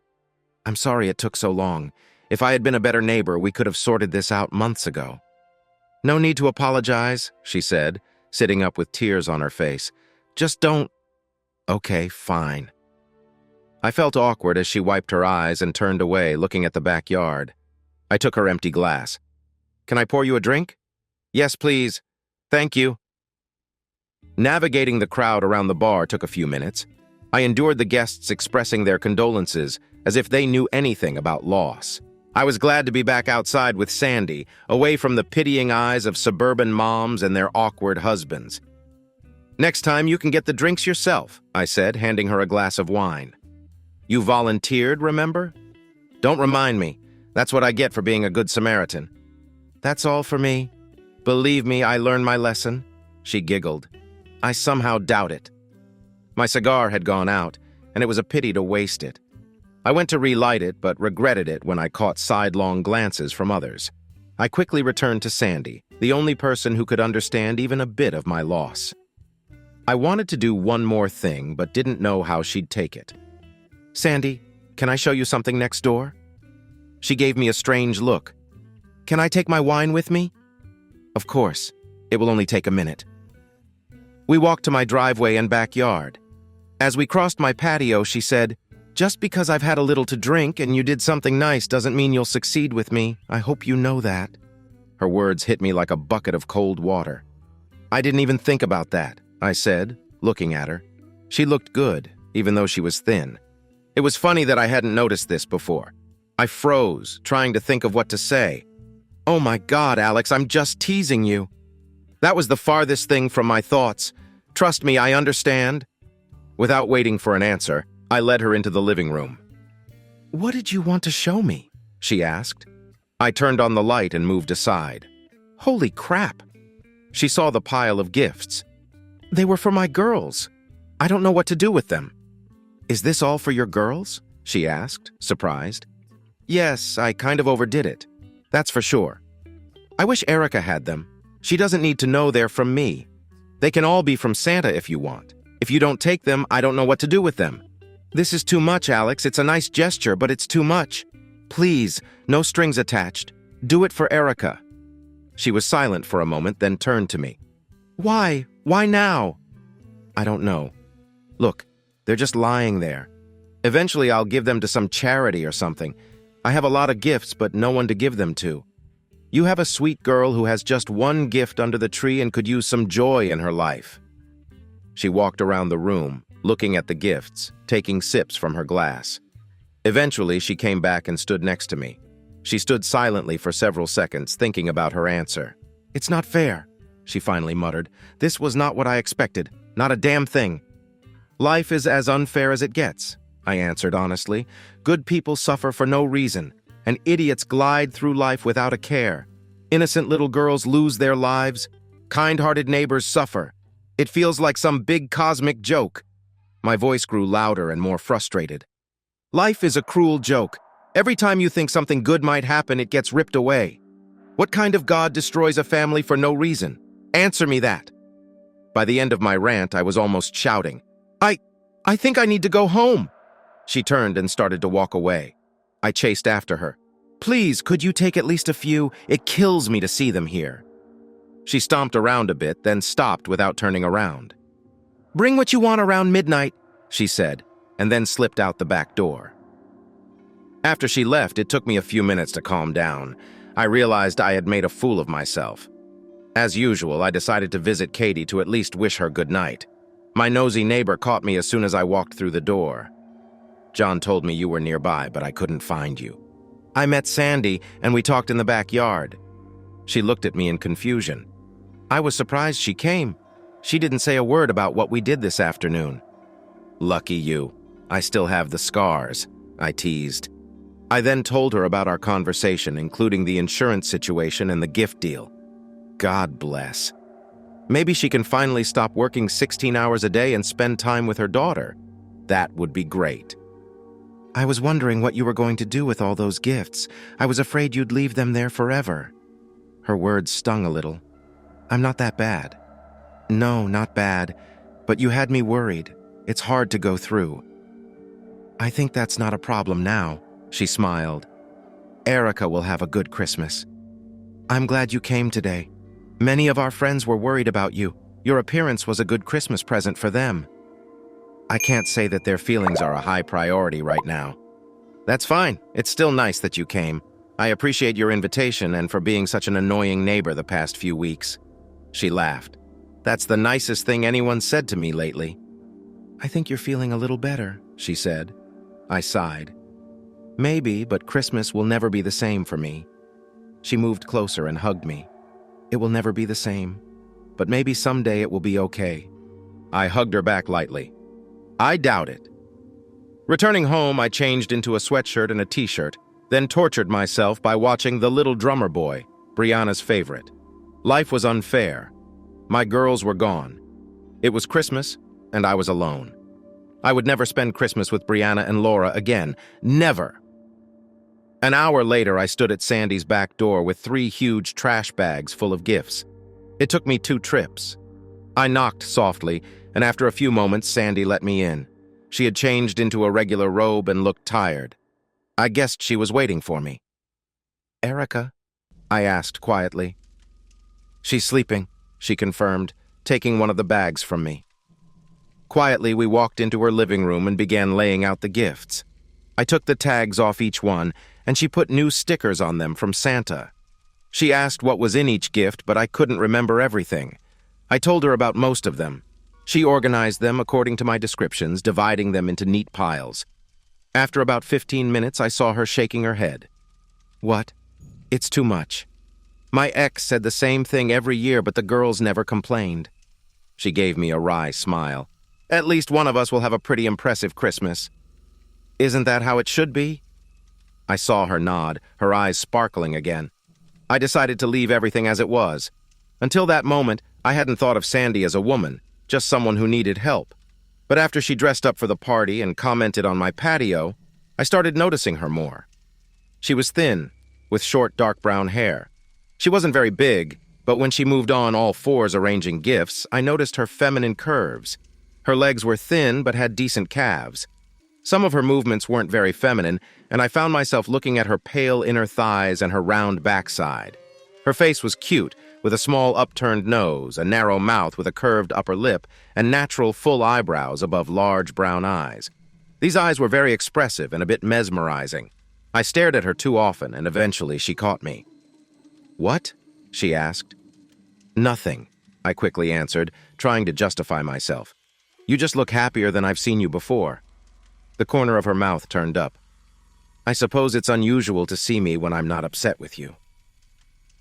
I'm sorry it took so long. If I had been a better neighbor, we could have sorted this out months ago. No need to apologize, she said, sitting up with tears on her face. Just don't... Okay, fine. I felt awkward as she wiped her eyes and turned away, looking at the backyard. I took her empty glass. Can I pour you a drink? Yes, please. Thank you. Navigating the crowd around the bar took a few minutes. I endured the guests expressing their condolences as if they knew anything about loss. I was glad to be back outside with Sandy, away from the pitying eyes of suburban moms and their awkward husbands. Next time you can get the drinks yourself, I said, handing her a glass of wine. You volunteered, remember? Don't remind me. That's what I get for being a good Samaritan. That's all for me. Believe me, I learned my lesson. She giggled. I somehow doubt it. My cigar had gone out, and it was a pity to waste it. I went to relight it, but regretted it when I caught sidelong glances from others. I quickly returned to Sandy, the only person who could understand even a bit of my loss. I wanted to do one more thing, but didn't know how she'd take it. Sandy, can I show you something next door? She gave me a strange look. Can I take my wine with me? Of course. It will only take a minute. We walked to my driveway and backyard. As we crossed my patio, she said, Just because I've had a little to drink and you did something nice doesn't mean you'll succeed with me. I hope you know that. Her words hit me like a bucket of cold water. I didn't even think about that, I said, looking at her. She looked good, even though she was thin. It was funny that I hadn't noticed this before. I froze, trying to think of what to say. Oh my God, Alex, I'm just teasing you. That was the farthest thing from my thoughts. Trust me, I understand. Without waiting for an answer, I led her into the living room. What did you want to show me? She asked. I turned on the light and moved aside. Holy crap! She saw the pile of gifts. They were for my girls. I don't know what to do with them. Is this all for your girls? She asked, surprised. Yes, I kind of overdid it. That's for sure. I wish Erica had them. She doesn't need to know they're from me. They can all be from Santa if you want. If you don't take them, I don't know what to do with them. This is too much, Alex. It's a nice gesture, but it's too much. Please, no strings attached. Do it for Erica. She was silent for a moment, then turned to me. Why? Why now? I don't know. Look, they're just lying there. Eventually, I'll give them to some charity or something. I have a lot of gifts, but no one to give them to. You have a sweet girl who has just one gift under the tree and could use some joy in her life. She walked around the room, looking at the gifts, taking sips from her glass. Eventually, she came back and stood next to me. She stood silently for several seconds, thinking about her answer. It's not fair, she finally muttered. This was not what I expected. Not a damn thing. Life is as unfair as it gets, I answered honestly. Good people suffer for no reason, and idiots glide through life without a care. Innocent little girls lose their lives. Kind-hearted neighbors suffer. It feels like some big cosmic joke. My voice grew louder and more frustrated. Life is a cruel joke. Every time you think something good might happen, it gets ripped away. What kind of God destroys a family for no reason? Answer me that. By the end of my rant, I was almost shouting. I think I need to go home. She turned and started to walk away. I chased after her. Please, could you take at least a few? It kills me to see them here. She stomped around a bit, then stopped without turning around. Bring what you want around midnight, she said, and then slipped out the back door. After she left, it took me a few minutes to calm down. I realized I had made a fool of myself. As usual, I decided to visit Katie to at least wish her good night. My nosy neighbor caught me as soon as I walked through the door. John told me you were nearby, but I couldn't find you. I met Sandy, and we talked in the backyard. She looked at me in confusion. I was surprised she came. She didn't say a word about what we did this afternoon. Lucky you. I still have the scars, I teased. I then told her about our conversation, including the insurance situation and the gift deal. God bless. Maybe she can finally stop working 16 hours a day and spend time with her daughter. That would be great. I was wondering what you were going to do with all those gifts. I was afraid you'd leave them there forever. Her words stung a little. I'm not that bad. No, not bad, but you had me worried. It's hard to go through. I think that's not a problem now. She smiled. Erica will have a good Christmas. I'm glad you came today. Many of our friends were worried about you. Your appearance was a good Christmas present for them. I can't say that their feelings are a high priority right now. That's fine. It's still nice that you came. I appreciate your invitation and for being such an annoying neighbor the past few weeks. She laughed. That's the nicest thing anyone said to me lately. I think you're feeling a little better, she said. I sighed. Maybe, but Christmas will never be the same for me. She moved closer and hugged me. It will never be the same, but maybe someday it will be okay. I hugged her back lightly. I doubt it. Returning home, I changed into a sweatshirt and a t-shirt, then tortured myself by watching The Little Drummer Boy, Brianna's favorite. Life was unfair. My girls were gone. It was Christmas, and I was alone. I would never spend Christmas with Brianna and Laura again. Never. An hour later, I stood at Sandy's back door with 3 huge trash bags full of gifts. It took me 2 trips. I knocked softly, and after a few moments, Sandy let me in. She had changed into a regular robe and looked tired. I guessed she was waiting for me. Erica? I asked quietly. She's sleeping, she confirmed, taking one of the bags from me. Quietly, we walked into her living room and began laying out the gifts. I took the tags off each one, and she put new stickers on them from Santa. She asked what was in each gift, but I couldn't remember everything. I told her about most of them. She organized them according to my descriptions, dividing them into neat piles. After about 15 minutes, I saw her shaking her head. What? It's too much. My ex said the same thing every year, but the girls never complained. She gave me a wry smile. At least one of us will have a pretty impressive Christmas. Isn't that how it should be? I saw her nod, her eyes sparkling again. I decided to leave everything as it was. Until that moment, I hadn't thought of Sandy as a woman, just someone who needed help. But after she dressed up for the party and commented on my patio, I started noticing her more. She was thin, with short dark brown hair. She wasn't very big, but when she moved on all fours arranging gifts, I noticed her feminine curves. Her legs were thin but had decent calves. Some of her movements weren't very feminine, and I found myself looking at her pale inner thighs and her round backside. Her face was cute, with a small upturned nose, a narrow mouth with a curved upper lip, and natural full eyebrows above large brown eyes. These eyes were very expressive and a bit mesmerizing. I stared at her too often, and eventually she caught me. What? She asked. Nothing, I quickly answered, trying to justify myself. You just look happier than I've seen you before. The corner of her mouth turned up. I suppose it's unusual to see me when I'm not upset with you.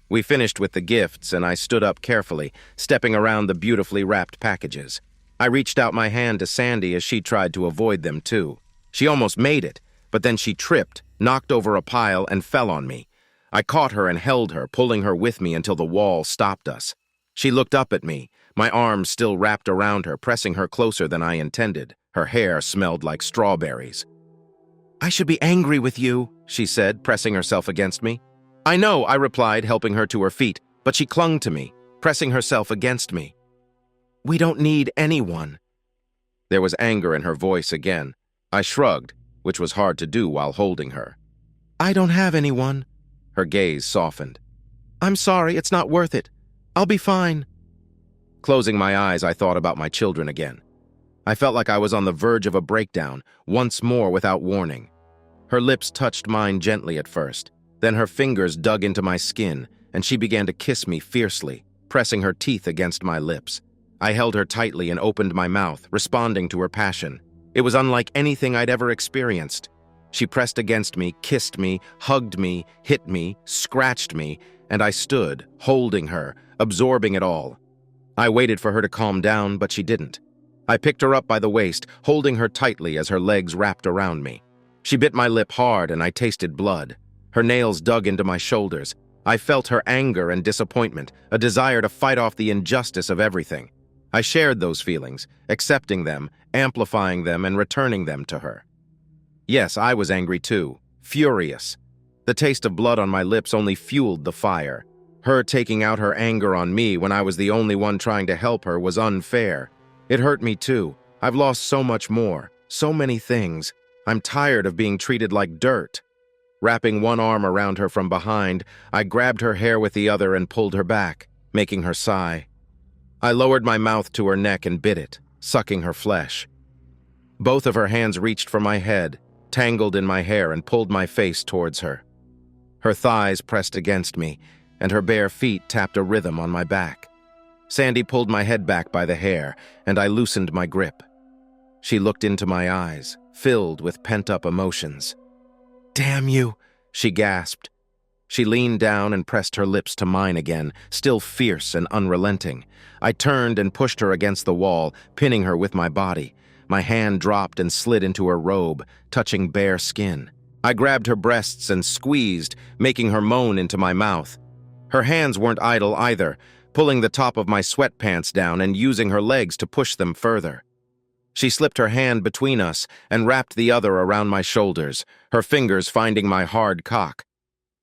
We finished with the gifts, and I stood up carefully, stepping around the beautifully wrapped packages. I reached out my hand to Sandy as she tried to avoid them too. She almost made it, but then she tripped, knocked over a pile, and fell on me. I caught her and held her, pulling her with me until the wall stopped us. She looked up at me, my arms still wrapped around her, pressing her closer than I intended. Her hair smelled like strawberries. I should be angry with you, she said, pressing herself against me. I know, I replied, helping her to her feet, but she clung to me, pressing herself against me. We don't need anyone. There was anger in her voice again. I shrugged, which was hard to do while holding her. I don't have anyone. Her gaze softened. I'm sorry, it's not worth it. I'll be fine. Closing my eyes, I thought about my children again. I felt like I was on the verge of a breakdown, once more without warning. Her lips touched mine gently at first. Then her fingers dug into my skin, and she began to kiss me fiercely, pressing her teeth against my lips. I held her tightly and opened my mouth, responding to her passion. It was unlike anything I'd ever experienced. She pressed against me, kissed me, hugged me, hit me, scratched me, and I stood, holding her, absorbing it all. I waited for her to calm down, but she didn't. I picked her up by the waist, holding her tightly as her legs wrapped around me. She bit my lip hard, and I tasted blood. Her nails dug into my shoulders. I felt her anger and disappointment, a desire to fight off the injustice of everything. I shared those feelings, accepting them, amplifying them, and returning them to her. Yes, I was angry too, furious. The taste of blood on my lips only fueled the fire. Her taking out her anger on me when I was the only one trying to help her was unfair. It hurt me too. I've lost so much more, so many things. I'm tired of being treated like dirt. Wrapping one arm around her from behind, I grabbed her hair with the other and pulled her back, making her sigh. I lowered my mouth to her neck and bit it, sucking her flesh. Both of her hands reached for my head, tangled in my hair, and pulled my face towards her. Her thighs pressed against me, and her bare feet tapped a rhythm on my back. Sandy pulled my head back by the hair, and I loosened my grip. She looked into my eyes, filled with pent-up emotions. "Damn you," she gasped. She leaned down and pressed her lips to mine again, still fierce and unrelenting. I turned and pushed her against the wall, pinning her with my body. My hand dropped and slid into her robe, touching bare skin. I grabbed her breasts and squeezed, making her moan into my mouth. Her hands weren't idle either, pulling the top of my sweatpants down and using her legs to push them further. She slipped her hand between us and wrapped the other around my shoulders, her fingers finding my hard cock.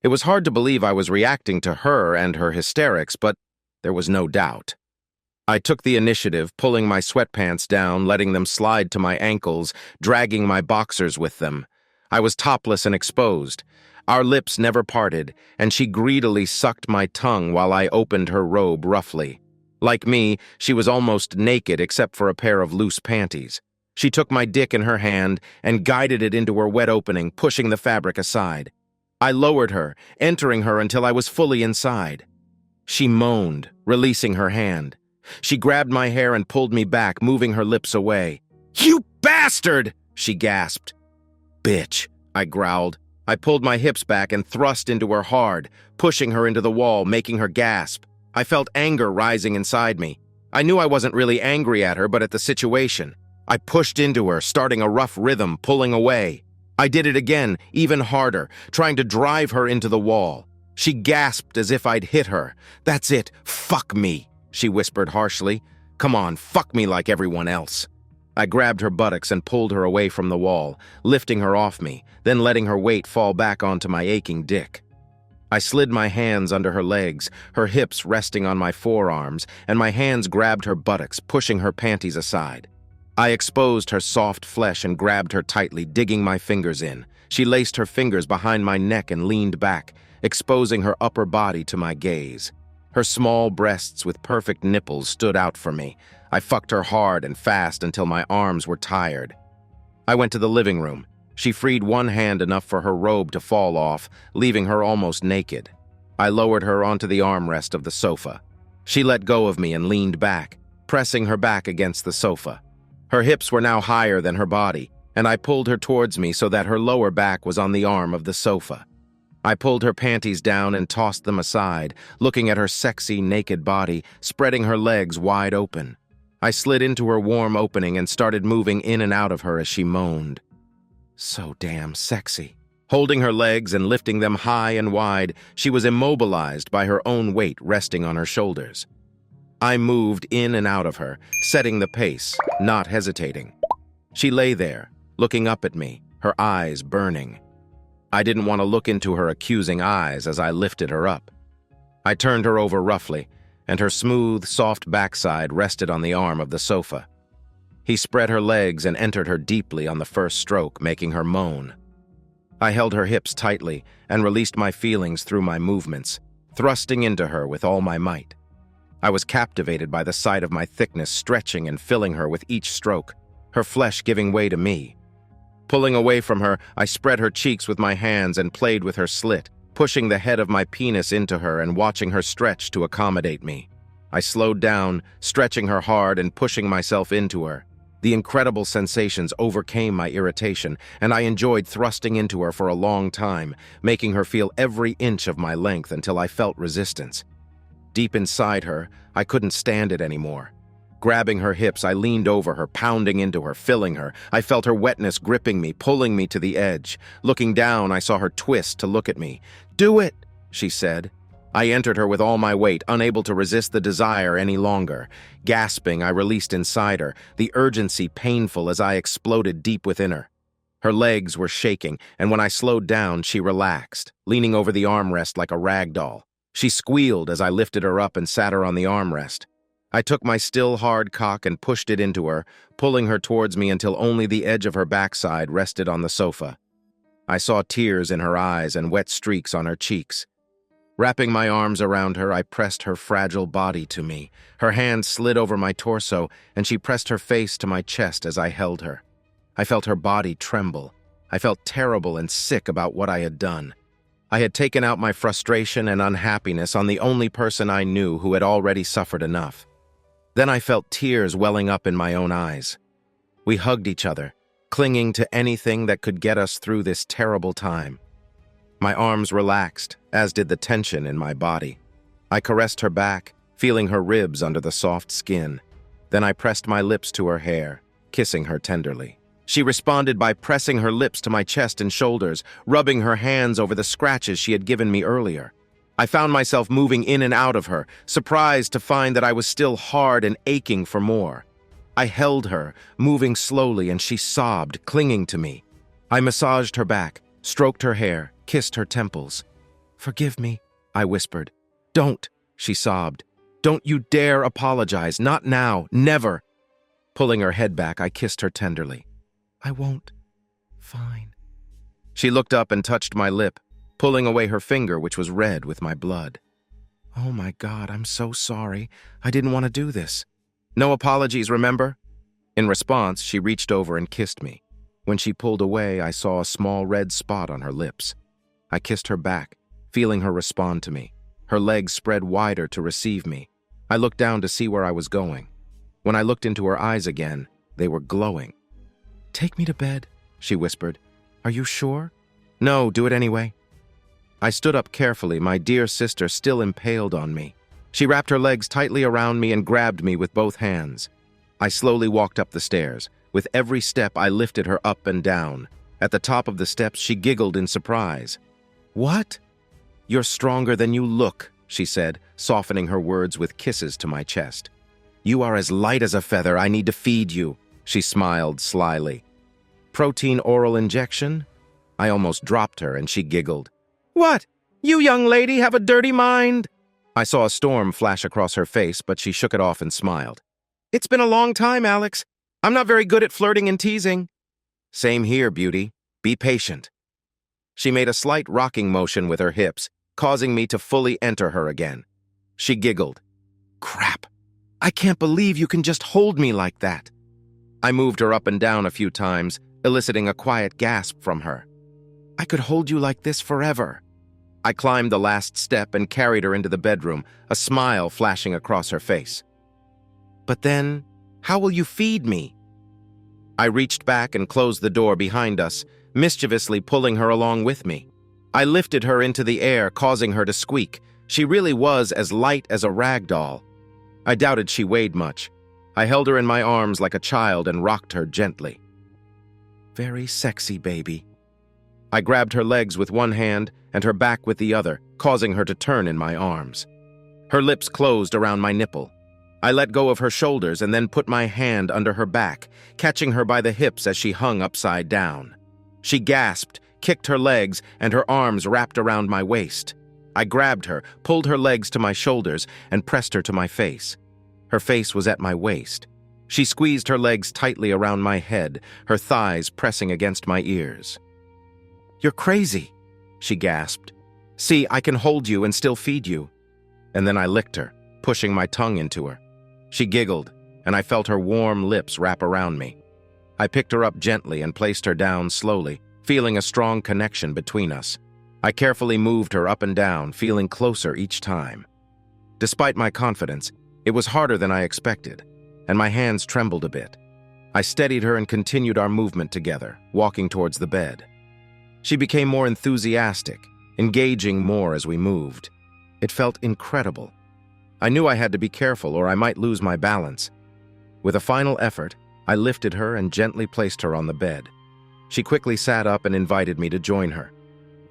It was hard to believe I was reacting to her and her hysterics, but there was no doubt. I took the initiative, pulling my sweatpants down, letting them slide to my ankles, dragging my boxers with them. I was topless and exposed. Our lips never parted, and she greedily sucked my tongue while I opened her robe roughly. Like me, she was almost naked except for a pair of loose panties. She took my dick in her hand and guided it into her wet opening, pushing the fabric aside. I lowered her, entering her until I was fully inside. She moaned, releasing her hand. She grabbed my hair and pulled me back, moving her lips away. "You bastard!" she gasped. "Bitch," I growled. I pulled my hips back and thrust into her hard, pushing her into the wall, making her gasp. I felt anger rising inside me. I knew I wasn't really angry at her, but at the situation. I pushed into her, starting a rough rhythm, pulling away. I did it again, even harder, trying to drive her into the wall. She gasped as if I'd hit her. "That's it. Fuck me," she whispered harshly. "Come on, fuck me like everyone else." I grabbed her buttocks and pulled her away from the wall, lifting her off me, then letting her weight fall back onto my aching dick. I slid my hands under her legs, her hips resting on my forearms, and my hands grabbed her buttocks, pushing her panties aside. I exposed her soft flesh and grabbed her tightly, digging my fingers in. She laced her fingers behind my neck and leaned back, exposing her upper body to my gaze. Her small breasts with perfect nipples stood out for me. I fucked her hard and fast until my arms were tired. I went to the living room. She freed one hand enough for her robe to fall off, leaving her almost naked. I lowered her onto the armrest of the sofa. She let go of me and leaned back, pressing her back against the sofa. Her hips were now higher than her body, and I pulled her towards me so that her lower back was on the arm of the sofa. I pulled her panties down and tossed them aside, looking at her sexy, naked body, spreading her legs wide open. I slid into her warm opening and started moving in and out of her as she moaned. So damn sexy. Holding her legs and lifting them high and wide, she was immobilized by her own weight resting on her shoulders. I moved in and out of her, setting the pace, not hesitating. She lay there, looking up at me, her eyes burning. I didn't want to look into her accusing eyes as I lifted her up. I turned her over roughly, and her smooth, soft backside rested on the arm of the sofa. He spread her legs and entered her deeply on the first stroke, making her moan. I held her hips tightly and released my feelings through my movements, thrusting into her with all my might. I was captivated by the sight of my thickness stretching and filling her with each stroke, her flesh giving way to me. Pulling away from her, I spread her cheeks with my hands and played with her slit, pushing the head of my penis into her and watching her stretch to accommodate me. I slowed down, stretching her hard and pushing myself into her. The incredible sensations overcame my irritation, and I enjoyed thrusting into her for a long time, making her feel every inch of my length until I felt resistance. Deep inside her, I couldn't stand it anymore. Grabbing her hips, I leaned over her, pounding into her, filling her. I felt her wetness gripping me, pulling me to the edge. Looking down, I saw her twist to look at me. "Do it," she said. I entered her with all my weight, unable to resist the desire any longer. Gasping, I released inside her, the urgency painful as I exploded deep within her. Her legs were shaking, and when I slowed down, she relaxed, leaning over the armrest like a rag doll. She squealed as I lifted her up and sat her on the armrest. I took my still hard cock and pushed it into her, pulling her towards me until only the edge of her backside rested on the sofa. I saw tears in her eyes and wet streaks on her cheeks. Wrapping my arms around her, I pressed her fragile body to me. Her hand slid over my torso, and she pressed her face to my chest as I held her. I felt her body tremble. I felt terrible and sick about what I had done. I had taken out my frustration and unhappiness on the only person I knew who had already suffered enough. Then I felt tears welling up in my own eyes. We hugged each other, clinging to anything that could get us through this terrible time. My arms relaxed, as did the tension in my body. I caressed her back, feeling her ribs under the soft skin. Then I pressed my lips to her hair, kissing her tenderly. She responded by pressing her lips to my chest and shoulders, rubbing her hands over the scratches she had given me earlier. I found myself moving in and out of her, surprised to find that I was still hard and aching for more. I held her, moving slowly, and she sobbed, clinging to me. I massaged her back, stroked her hair, kissed her temples. "Forgive me," I whispered. "Don't," she sobbed. "Don't you dare apologize. Not now. Never." Pulling her head back, I kissed her tenderly. "I won't. Fine." She looked up and touched my lip, pulling away her finger, which was red with my blood. "Oh my God, I'm so sorry. I didn't want to do this." "No apologies, remember?" In response, she reached over and kissed me. When she pulled away, I saw a small red spot on her lips. I kissed her back, feeling her respond to me. Her legs spread wider to receive me. I looked down to see where I was going. When I looked into her eyes again, they were glowing. "Take me to bed," she whispered. "Are you sure?" "No, do it anyway." I stood up carefully, my dear sister still impaled on me. She wrapped her legs tightly around me and grabbed me with both hands. I slowly walked up the stairs. With every step, I lifted her up and down. At the top of the steps, she giggled in surprise. "What?" "You're stronger than you look," she said, softening her words with kisses to my chest. "You are as light as a feather. I need to feed you," she smiled slyly. "Protein oral injection?" I almost dropped her, and she giggled. "What? You young lady have a dirty mind?" I saw a storm flash across her face, but she shook it off and smiled. "It's been a long time, Alex. I'm not very good at flirting and teasing." "Same here, beauty. Be patient." She made a slight rocking motion with her hips, causing me to fully enter her again. She giggled. "Crap. I can't believe you can just hold me like that." I moved her up and down a few times, eliciting a quiet gasp from her. "I could hold you like this forever." I climbed the last step and carried her into the bedroom, a smile flashing across her face. "But then, how will you feed me?" I reached back and closed the door behind us, mischievously pulling her along with me. I lifted her into the air, causing her to squeak. She really was as light as a rag doll. I doubted she weighed much. I held her in my arms like a child and rocked her gently. "Very sexy, baby." I grabbed her legs with one hand and her back with the other, causing her to turn in my arms. Her lips closed around my nipple. I let go of her shoulders and then put my hand under her back, catching her by the hips as she hung upside down. She gasped, kicked her legs, and her arms wrapped around my waist. I grabbed her, pulled her legs to my shoulders, and pressed her to my face. Her face was at my waist. She squeezed her legs tightly around my head, her thighs pressing against my ears. "You're crazy," she gasped. "See, I can hold you and still feed you." And then I licked her, pushing my tongue into her. She giggled, and I felt her warm lips wrap around me. I picked her up gently and placed her down slowly, feeling a strong connection between us. I carefully moved her up and down, feeling closer each time. Despite my confidence, it was harder than I expected, and my hands trembled a bit. I steadied her and continued our movement together, walking towards the bed. She became more enthusiastic, engaging more as we moved. It felt incredible. I knew I had to be careful or I might lose my balance. With a final effort, I lifted her and gently placed her on the bed. She quickly sat up and invited me to join her.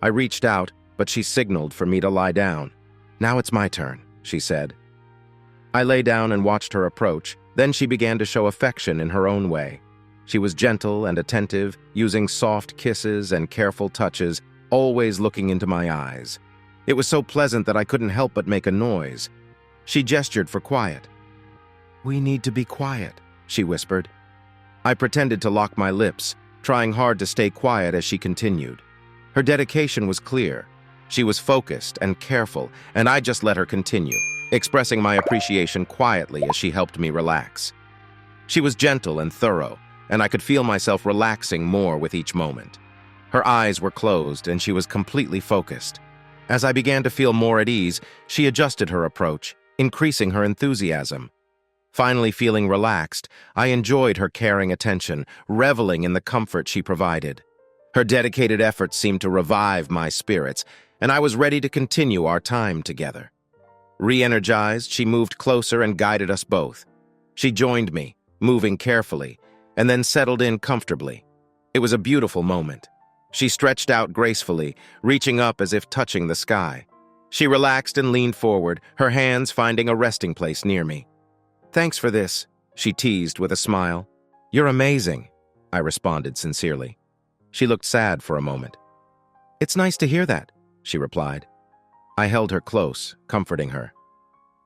I reached out, but she signaled for me to lie down. "Now it's my turn," she said. I lay down and watched her approach. Then she began to show affection in her own way. She was gentle and attentive, using soft kisses and careful touches, always looking into my eyes. It was so pleasant that I couldn't help but make a noise. She gestured for quiet. "We need to be quiet," she whispered. I pretended to lock my lips, trying hard to stay quiet as she continued. Her dedication was clear. She was focused and careful, and I just let her continue, expressing my appreciation quietly as she helped me relax. She was gentle and thorough, and I could feel myself relaxing more with each moment. Her eyes were closed, and she was completely focused. As I began to feel more at ease, she adjusted her approach, increasing her enthusiasm. Finally feeling relaxed, I enjoyed her caring attention, reveling in the comfort she provided. Her dedicated efforts seemed to revive my spirits, and I was ready to continue our time together. Re-energized, she moved closer and guided us both. She joined me, moving carefully, and then settled in comfortably. It was a beautiful moment. She stretched out gracefully, reaching up as if touching the sky. She relaxed and leaned forward, her hands finding a resting place near me. "Thanks for this," she teased with a smile. "You're amazing," I responded sincerely. She looked sad for a moment. "It's nice to hear that," she replied. I held her close, comforting her.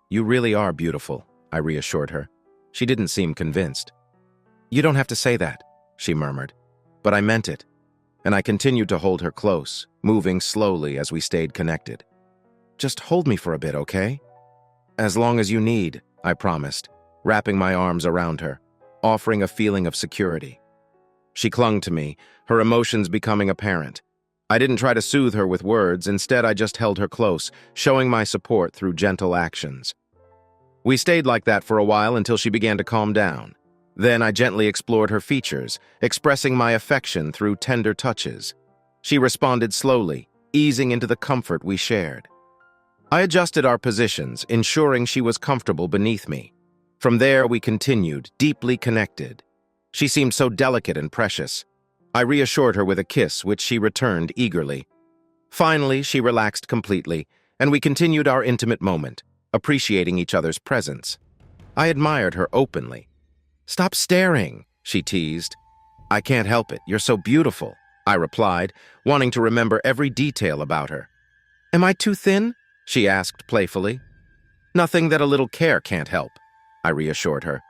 "You really are beautiful," I reassured her. She didn't seem convinced. "You don't have to say that," she murmured. But I meant it, and I continued to hold her close, moving slowly as we stayed connected. "Just hold me for a bit, okay?" "As long as you need," I promised, wrapping my arms around her, offering a feeling of security. She clung to me, her emotions becoming apparent. I didn't try to soothe her with words, instead I just held her close, showing my support through gentle actions. We stayed like that for a while until she began to calm down. Then I gently explored her features, expressing my affection through tender touches. She responded slowly, easing into the comfort we shared. I adjusted our positions, ensuring she was comfortable beneath me. From there, we continued, deeply connected. She seemed so delicate and precious. I reassured her with a kiss, which she returned eagerly. Finally, she relaxed completely, and we continued our intimate moment, appreciating each other's presence. I admired her openly. "Stop staring," she teased. "I can't help it. You're so beautiful," I replied, wanting to remember every detail about her. "Am I too thin?" she asked playfully. "Nothing that a little care can't help," I reassured her.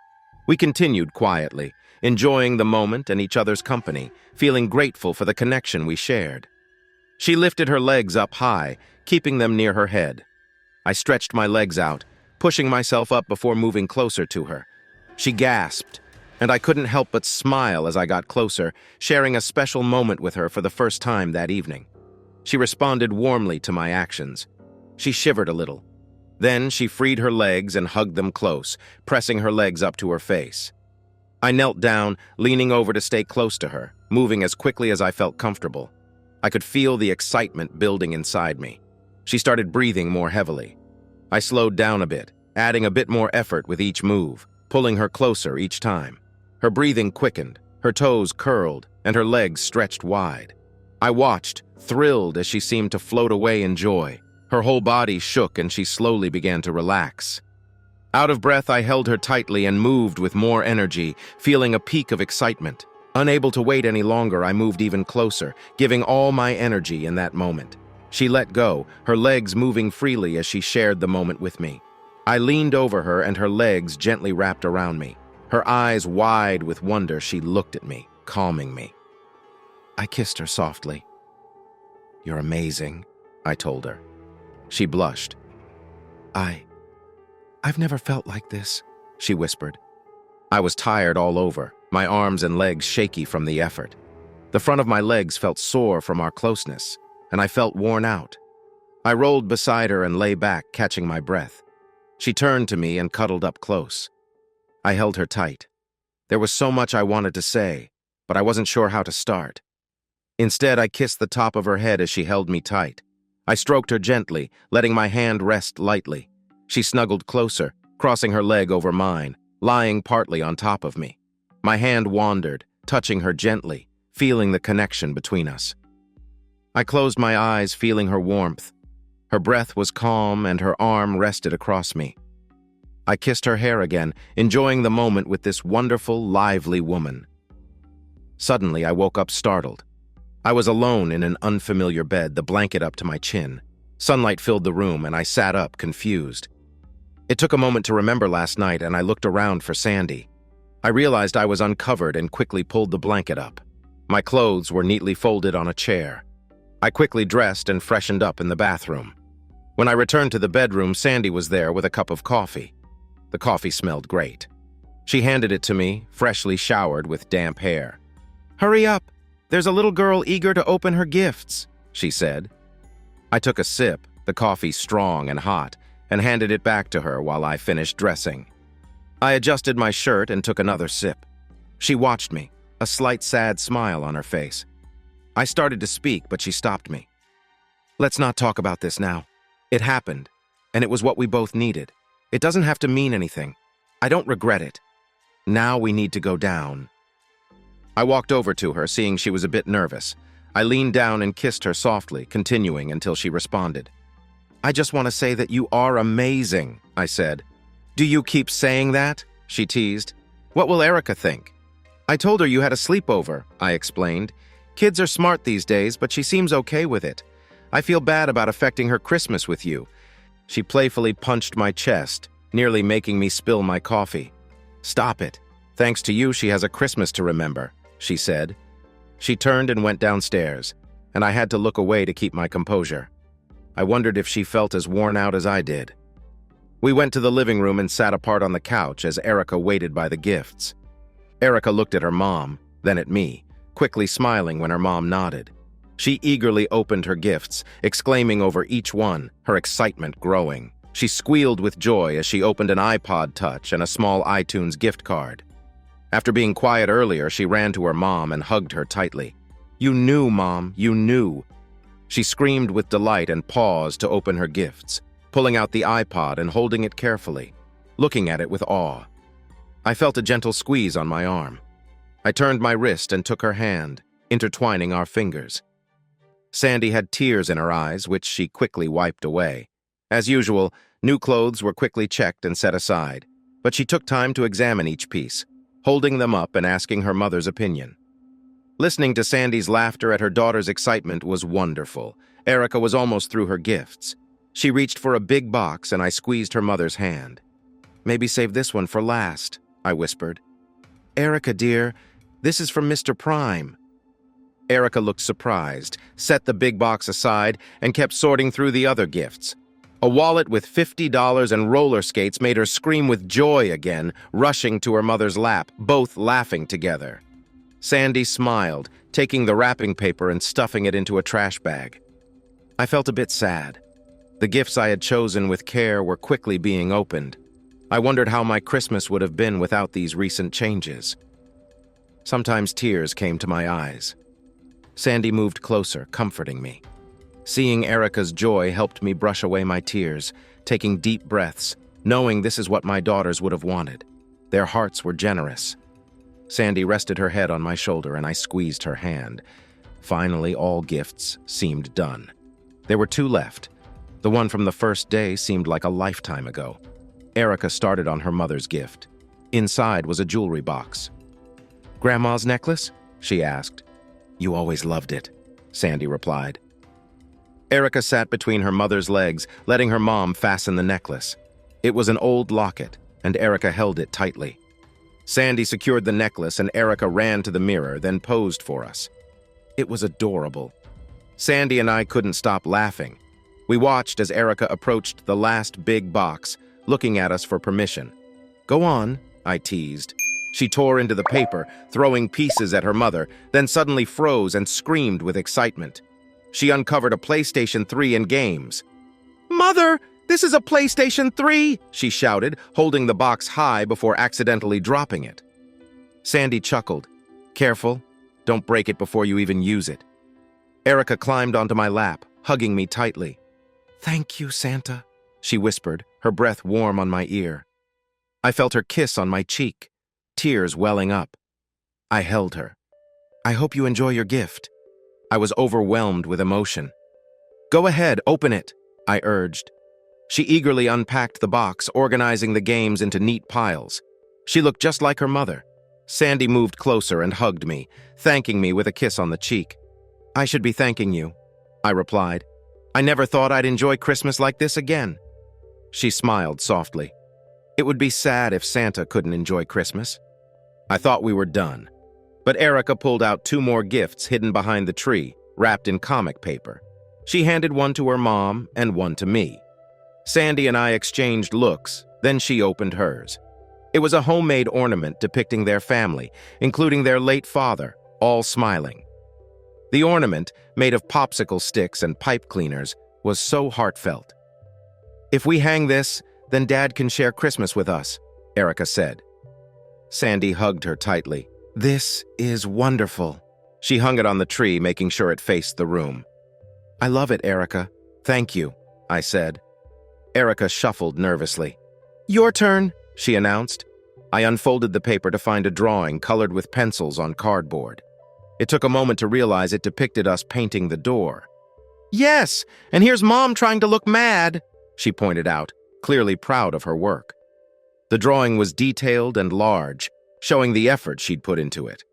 We continued quietly, enjoying the moment and each other's company, feeling grateful for the connection we shared. She lifted her legs up high, keeping them near her head. I stretched my legs out, pushing myself up before moving closer to her. She gasped, and I couldn't help but smile as I got closer, sharing a special moment with her for the first time that evening. She responded warmly to my actions. She shivered a little. Then she freed her legs and hugged them close, pressing her legs up to her face. I knelt down, leaning over to stay close to her, moving as quickly as I felt comfortable. I could feel the excitement building inside me. She started breathing more heavily. I slowed down a bit, adding a bit more effort with each move, pulling her closer each time. Her breathing quickened, her toes curled, and her legs stretched wide. I watched, thrilled as she seemed to float away in joy. Her whole body shook and she slowly began to relax. Out of breath, I held her tightly and moved with more energy, feeling a peak of excitement. Unable to wait any longer, I moved even closer, giving all my energy in that moment. She let go, her legs moving freely as she shared the moment with me. I leaned over her and her legs gently wrapped around me. Her eyes wide with wonder, she looked at me, calming me. I kissed her softly. "You're amazing," I told her. She blushed. I've never felt like this," she whispered. I was tired all over, my arms and legs shaky from the effort. The front of my legs felt sore from our closeness, and I felt worn out. I rolled beside her and lay back, catching my breath. She turned to me and cuddled up close. I held her tight. There was so much I wanted to say, but I wasn't sure how to start. Instead, I kissed the top of her head as she held me tight. I stroked her gently, letting my hand rest lightly. She snuggled closer, crossing her leg over mine, lying partly on top of me. My hand wandered, touching her gently, feeling the connection between us. I closed my eyes, feeling her warmth. Her breath was calm and her arm rested across me. I kissed her hair again, enjoying the moment with this wonderful, lively woman. Suddenly, I woke up startled. I was alone in an unfamiliar bed, the blanket up to my chin. Sunlight filled the room, and I sat up, confused. It took a moment to remember last night, and I looked around for Sandy. I realized I was uncovered and quickly pulled the blanket up. My clothes were neatly folded on a chair. I quickly dressed and freshened up in the bathroom. When I returned to the bedroom, Sandy was there with a cup of coffee. The coffee smelled great. She handed it to me, freshly showered with damp hair. "Hurry up! There's a little girl eager to open her gifts," she said. I took a sip, the coffee strong and hot, and handed it back to her while I finished dressing. I adjusted my shirt and took another sip. She watched me, a slight sad smile on her face. I started to speak, but she stopped me. "Let's not talk about this now. It happened, and it was what we both needed. It doesn't have to mean anything. I don't regret it. Now we need to go down." I walked over to her, seeing she was a bit nervous. I leaned down and kissed her softly, continuing until she responded. "I just want to say that you are amazing," I said. "Do you keep saying that?" she teased. "What will Erica think?" "I told her you had a sleepover," I explained. "Kids are smart these days, but she seems okay with it. I feel bad about affecting her Christmas with you." She playfully punched my chest, nearly making me spill my coffee. "Stop it. Thanks to you, she has a Christmas to remember," she said. She turned and went downstairs, and I had to look away to keep my composure. I wondered if she felt as worn out as I did. We went to the living room and sat apart on the couch as Erica waited by the gifts. Erica looked at her mom, then at me, quickly smiling when her mom nodded. She eagerly opened her gifts, exclaiming over each one, her excitement growing. She squealed with joy as she opened an iPod Touch and a small iTunes gift card. After being quiet earlier, she ran to her mom and hugged her tightly. "You knew, Mom, you knew." She screamed with delight and paused to open her gifts, pulling out the iPod and holding it carefully, looking at it with awe. I felt a gentle squeeze on my arm. I turned my wrist and took her hand, intertwining our fingers. Sandy had tears in her eyes, which she quickly wiped away. As usual, new clothes were quickly checked and set aside, but she took time to examine each piece, holding them up and asking her mother's opinion. Listening to Sandy's laughter at her daughter's excitement was wonderful. Erica was almost through her gifts. She reached for a big box and I squeezed her mother's hand. "Maybe save this one for last," I whispered. "Erica, dear, this is from Mr. Prime." Erica looked surprised, set the big box aside, and kept sorting through the other gifts. A wallet with $50 and roller skates made her scream with joy again, rushing to her mother's lap, both laughing together. Sandy smiled, taking the wrapping paper and stuffing it into a trash bag. I felt a bit sad. The gifts I had chosen with care were quickly being opened. I wondered how my Christmas would have been without these recent changes. Sometimes tears came to my eyes. Sandy moved closer, comforting me. Seeing Erica's joy helped me brush away my tears, taking deep breaths, knowing this is what my daughters would have wanted. Their hearts were generous. Sandy rested her head on my shoulder and I squeezed her hand. Finally, all gifts seemed done. There were 2 left. The one from the first day seemed like a lifetime ago. Erica started on her mother's gift. Inside was a jewelry box. "Grandma's necklace?" she asked. "You always loved it," Sandy replied. Erica sat between her mother's legs, letting her mom fasten the necklace. It was an old locket, and Erica held it tightly. Sandy secured the necklace, and Erica ran to the mirror, then posed for us. It was adorable. Sandy and I couldn't stop laughing. We watched as Erica approached the last big box, looking at us for permission. "Go on," I teased. She tore into the paper, throwing pieces at her mother, then suddenly froze and screamed with excitement. She uncovered a PlayStation 3 and games. "Mother, this is a PlayStation 3!" she shouted, holding the box high before accidentally dropping it. Sandy chuckled. "Careful, don't break it before you even use it." Erica climbed onto my lap, hugging me tightly. "Thank you, Santa," she whispered, her breath warm on my ear. I felt her kiss on my cheek, tears welling up. I held her. "I hope you enjoy your gift." I was overwhelmed with emotion. "Go ahead, open it," I urged. She eagerly unpacked the box, organizing the games into neat piles. She looked just like her mother. Sandy moved closer and hugged me, thanking me with a kiss on the cheek. "I should be thanking you," I replied. "I never thought I'd enjoy Christmas like this again." She smiled softly. It would be sad if Santa couldn't enjoy Christmas. I thought we were done. But Erica pulled out 2 more gifts hidden behind the tree, wrapped in comic paper. She handed one to her mom and one to me. Sandy and I exchanged looks, then she opened hers. It was a homemade ornament depicting their family, including their late father, all smiling. The ornament, made of popsicle sticks and pipe cleaners, was so heartfelt. "If we hang this, then Dad can share Christmas with us," Erica said. Sandy hugged her tightly. "This is wonderful." She hung it on the tree, making sure it faced the room. "I love it, Erica. Thank you," I said. Erica shuffled nervously. "Your turn," she announced. I unfolded the paper to find a drawing colored with pencils on cardboard. It took a moment to realize it depicted us painting the door. "Yes, and here's Mom trying to look mad," she pointed out, clearly proud of her work. The drawing was detailed and large, showing the effort she'd put into it.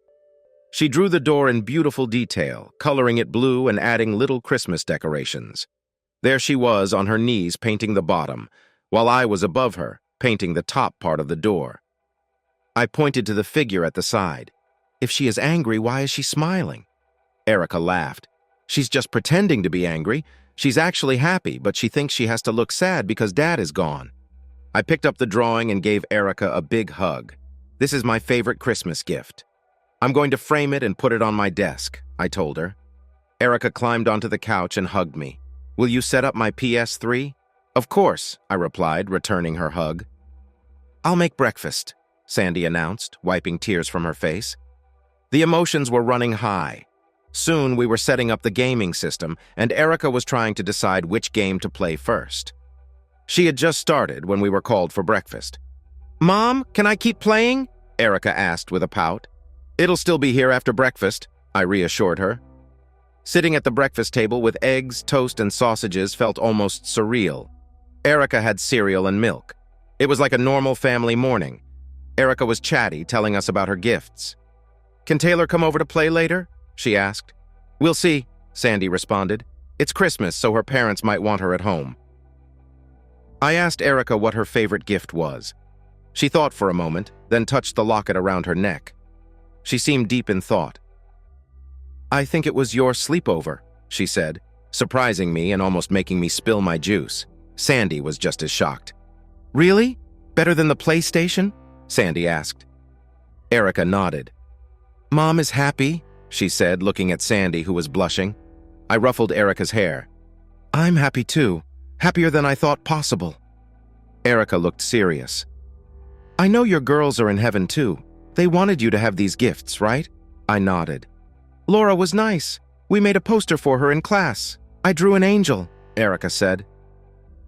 She drew the door in beautiful detail, coloring it blue and adding little Christmas decorations. There she was on her knees painting the bottom, while I was above her, painting the top part of the door. I pointed to the figure at the side. "If she is angry, why is she smiling?" Erica laughed. "She's just pretending to be angry. She's actually happy, but she thinks she has to look sad because Dad is gone." I picked up the drawing and gave Erica a big hug. "This is my favorite Christmas gift. I'm going to frame it and put it on my desk," I told her. Erica climbed onto the couch and hugged me. "Will you set up my PS3? "Of course," I replied, returning her hug. "I'll make breakfast," Sandy announced, wiping tears from her face. The emotions were running high. Soon we were setting up the gaming system, and Erica was trying to decide which game to play first. She had just started when we were called for breakfast. "Mom, can I keep playing?" Erica asked with a pout. "It'll still be here after breakfast," I reassured her. Sitting at the breakfast table with eggs, toast, and sausages felt almost surreal. Erica had cereal and milk. It was like a normal family morning. Erica was chatty, telling us about her gifts. "Can Taylor come over to play later?" she asked. "We'll see," Sandy responded. "It's Christmas, so her parents might want her at home." I asked Erica what her favorite gift was. She thought for a moment, then touched the locket around her neck. She seemed deep in thought. "I think it was your sleepover," she said, surprising me and almost making me spill my juice. Sandy was just as shocked. "Really? Better than the PlayStation?" Sandy asked. Erica nodded. "Mom is happy," she said, looking at Sandy, who was blushing. I ruffled Erica's hair. "I'm happy too. Happier than I thought possible." Erica looked serious. "I know your girls are in heaven too. They wanted you to have these gifts, right?" I nodded. "Laura was nice. We made a poster for her in class. I drew an angel," Erica said.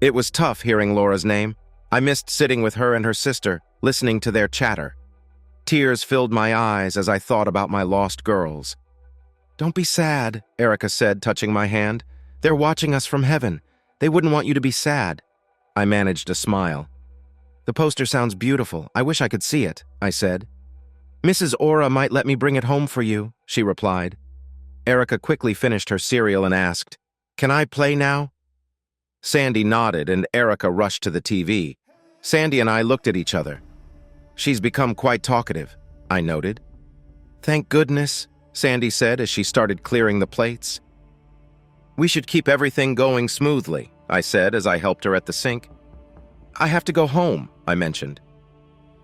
It was tough hearing Laura's name. I missed sitting with her and her sister, listening to their chatter. Tears filled my eyes as I thought about my lost girls. "Don't be sad," Erica said, touching my hand. "They're watching us from heaven. They wouldn't want you to be sad." I managed a smile. "The poster sounds beautiful. I wish I could see it," I said. "Mrs. Ora might let me bring it home for you," she replied. Erica quickly finished her cereal and asked, "Can I play now?" Sandy nodded and Erica rushed to the TV. Sandy and I looked at each other. "She's become quite talkative," I noted. "Thank goodness," Sandy said as she started clearing the plates. "We should keep everything going smoothly," I said as I helped her at the sink. "I have to go home," I mentioned.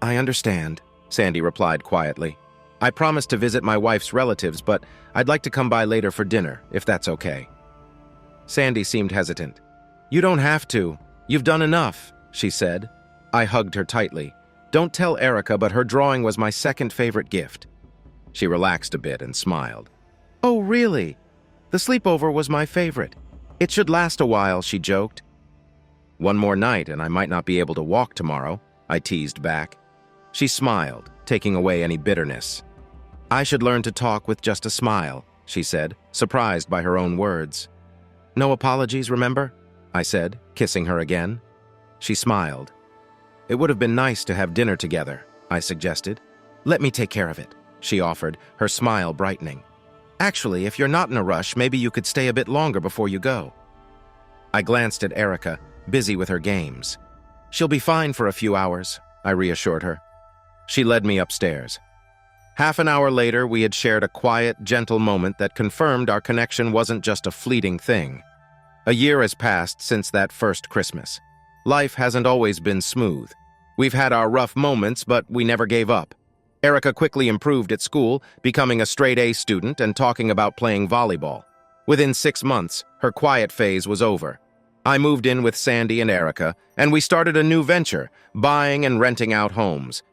"I understand," Sandy replied quietly. "I promised to visit my wife's relatives, but I'd like to come by later for dinner, if that's okay." Sandy seemed hesitant. "You don't have to. You've done enough," she said. I hugged her tightly. "Don't tell Erica, but her drawing was my second favorite gift." She relaxed a bit and smiled. "Oh, really? The sleepover was my favorite. It should last a while," she joked. "One more night and I might not be able to walk tomorrow," I teased back. She smiled, taking away any bitterness. "I should learn to talk with just a smile," she said, surprised by her own words. "No apologies, remember?" I said, kissing her again. She smiled. "It would have been nice to have dinner together," I suggested. "Let me take care of it," she offered, her smile brightening. "Actually, if you're not in a rush, maybe you could stay a bit longer before you go." I glanced at Erica, busy with her games. "She'll be fine for a few hours," I reassured her. She led me upstairs. Half an hour later, we had shared a quiet, gentle moment that confirmed our connection wasn't just a fleeting thing. A year has passed since that first Christmas. Life hasn't always been smooth. We've had our rough moments, but we never gave up. Erica quickly improved at school, becoming a straight-A student and talking about playing volleyball. Within 6 months, her quiet phase was over. I moved in with Sandy and Erica, and we started a new venture, buying and renting out homes.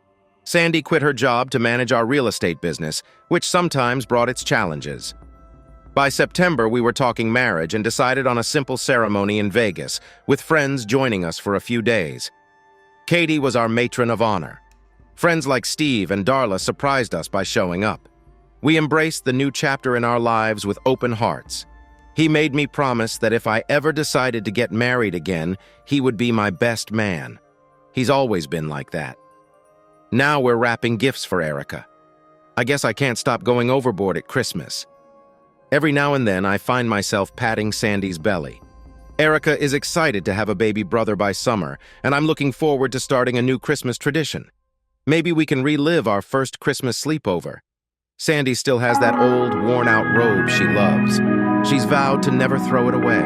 Sandy quit her job to manage our real estate business, which sometimes brought its challenges. By September, we were talking marriage and decided on a simple ceremony in Vegas, with friends joining us for a few days. Katie was our matron of honor. Friends like Steve and Darla surprised us by showing up. We embraced the new chapter in our lives with open hearts. He made me promise that if I ever decided to get married again, he would be my best man. He's always been like that. Now we're wrapping gifts for Erica. I guess I can't stop going overboard at Christmas. Every now and then, I find myself patting Sandy's belly. Erica is excited to have a baby brother by summer, and I'm looking forward to starting a new Christmas tradition. Maybe we can relive our first Christmas sleepover. Sandy still has that old, worn-out robe she loves. She's vowed to never throw it away.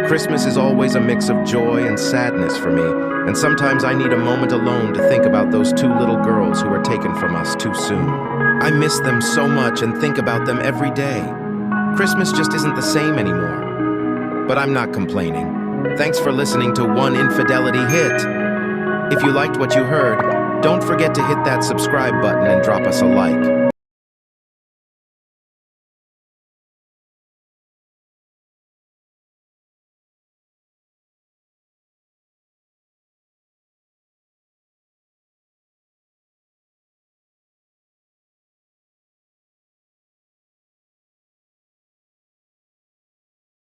Christmas is always a mix of joy and sadness for me, and sometimes I need a moment alone to think about those 2 little girls who were taken from us too soon. I miss them so much and think about them every day. Christmas just isn't the same anymore. But I'm not complaining. Thanks for listening to One Infidelity Hit. If you liked what you heard, don't forget to hit that subscribe button and drop us a like.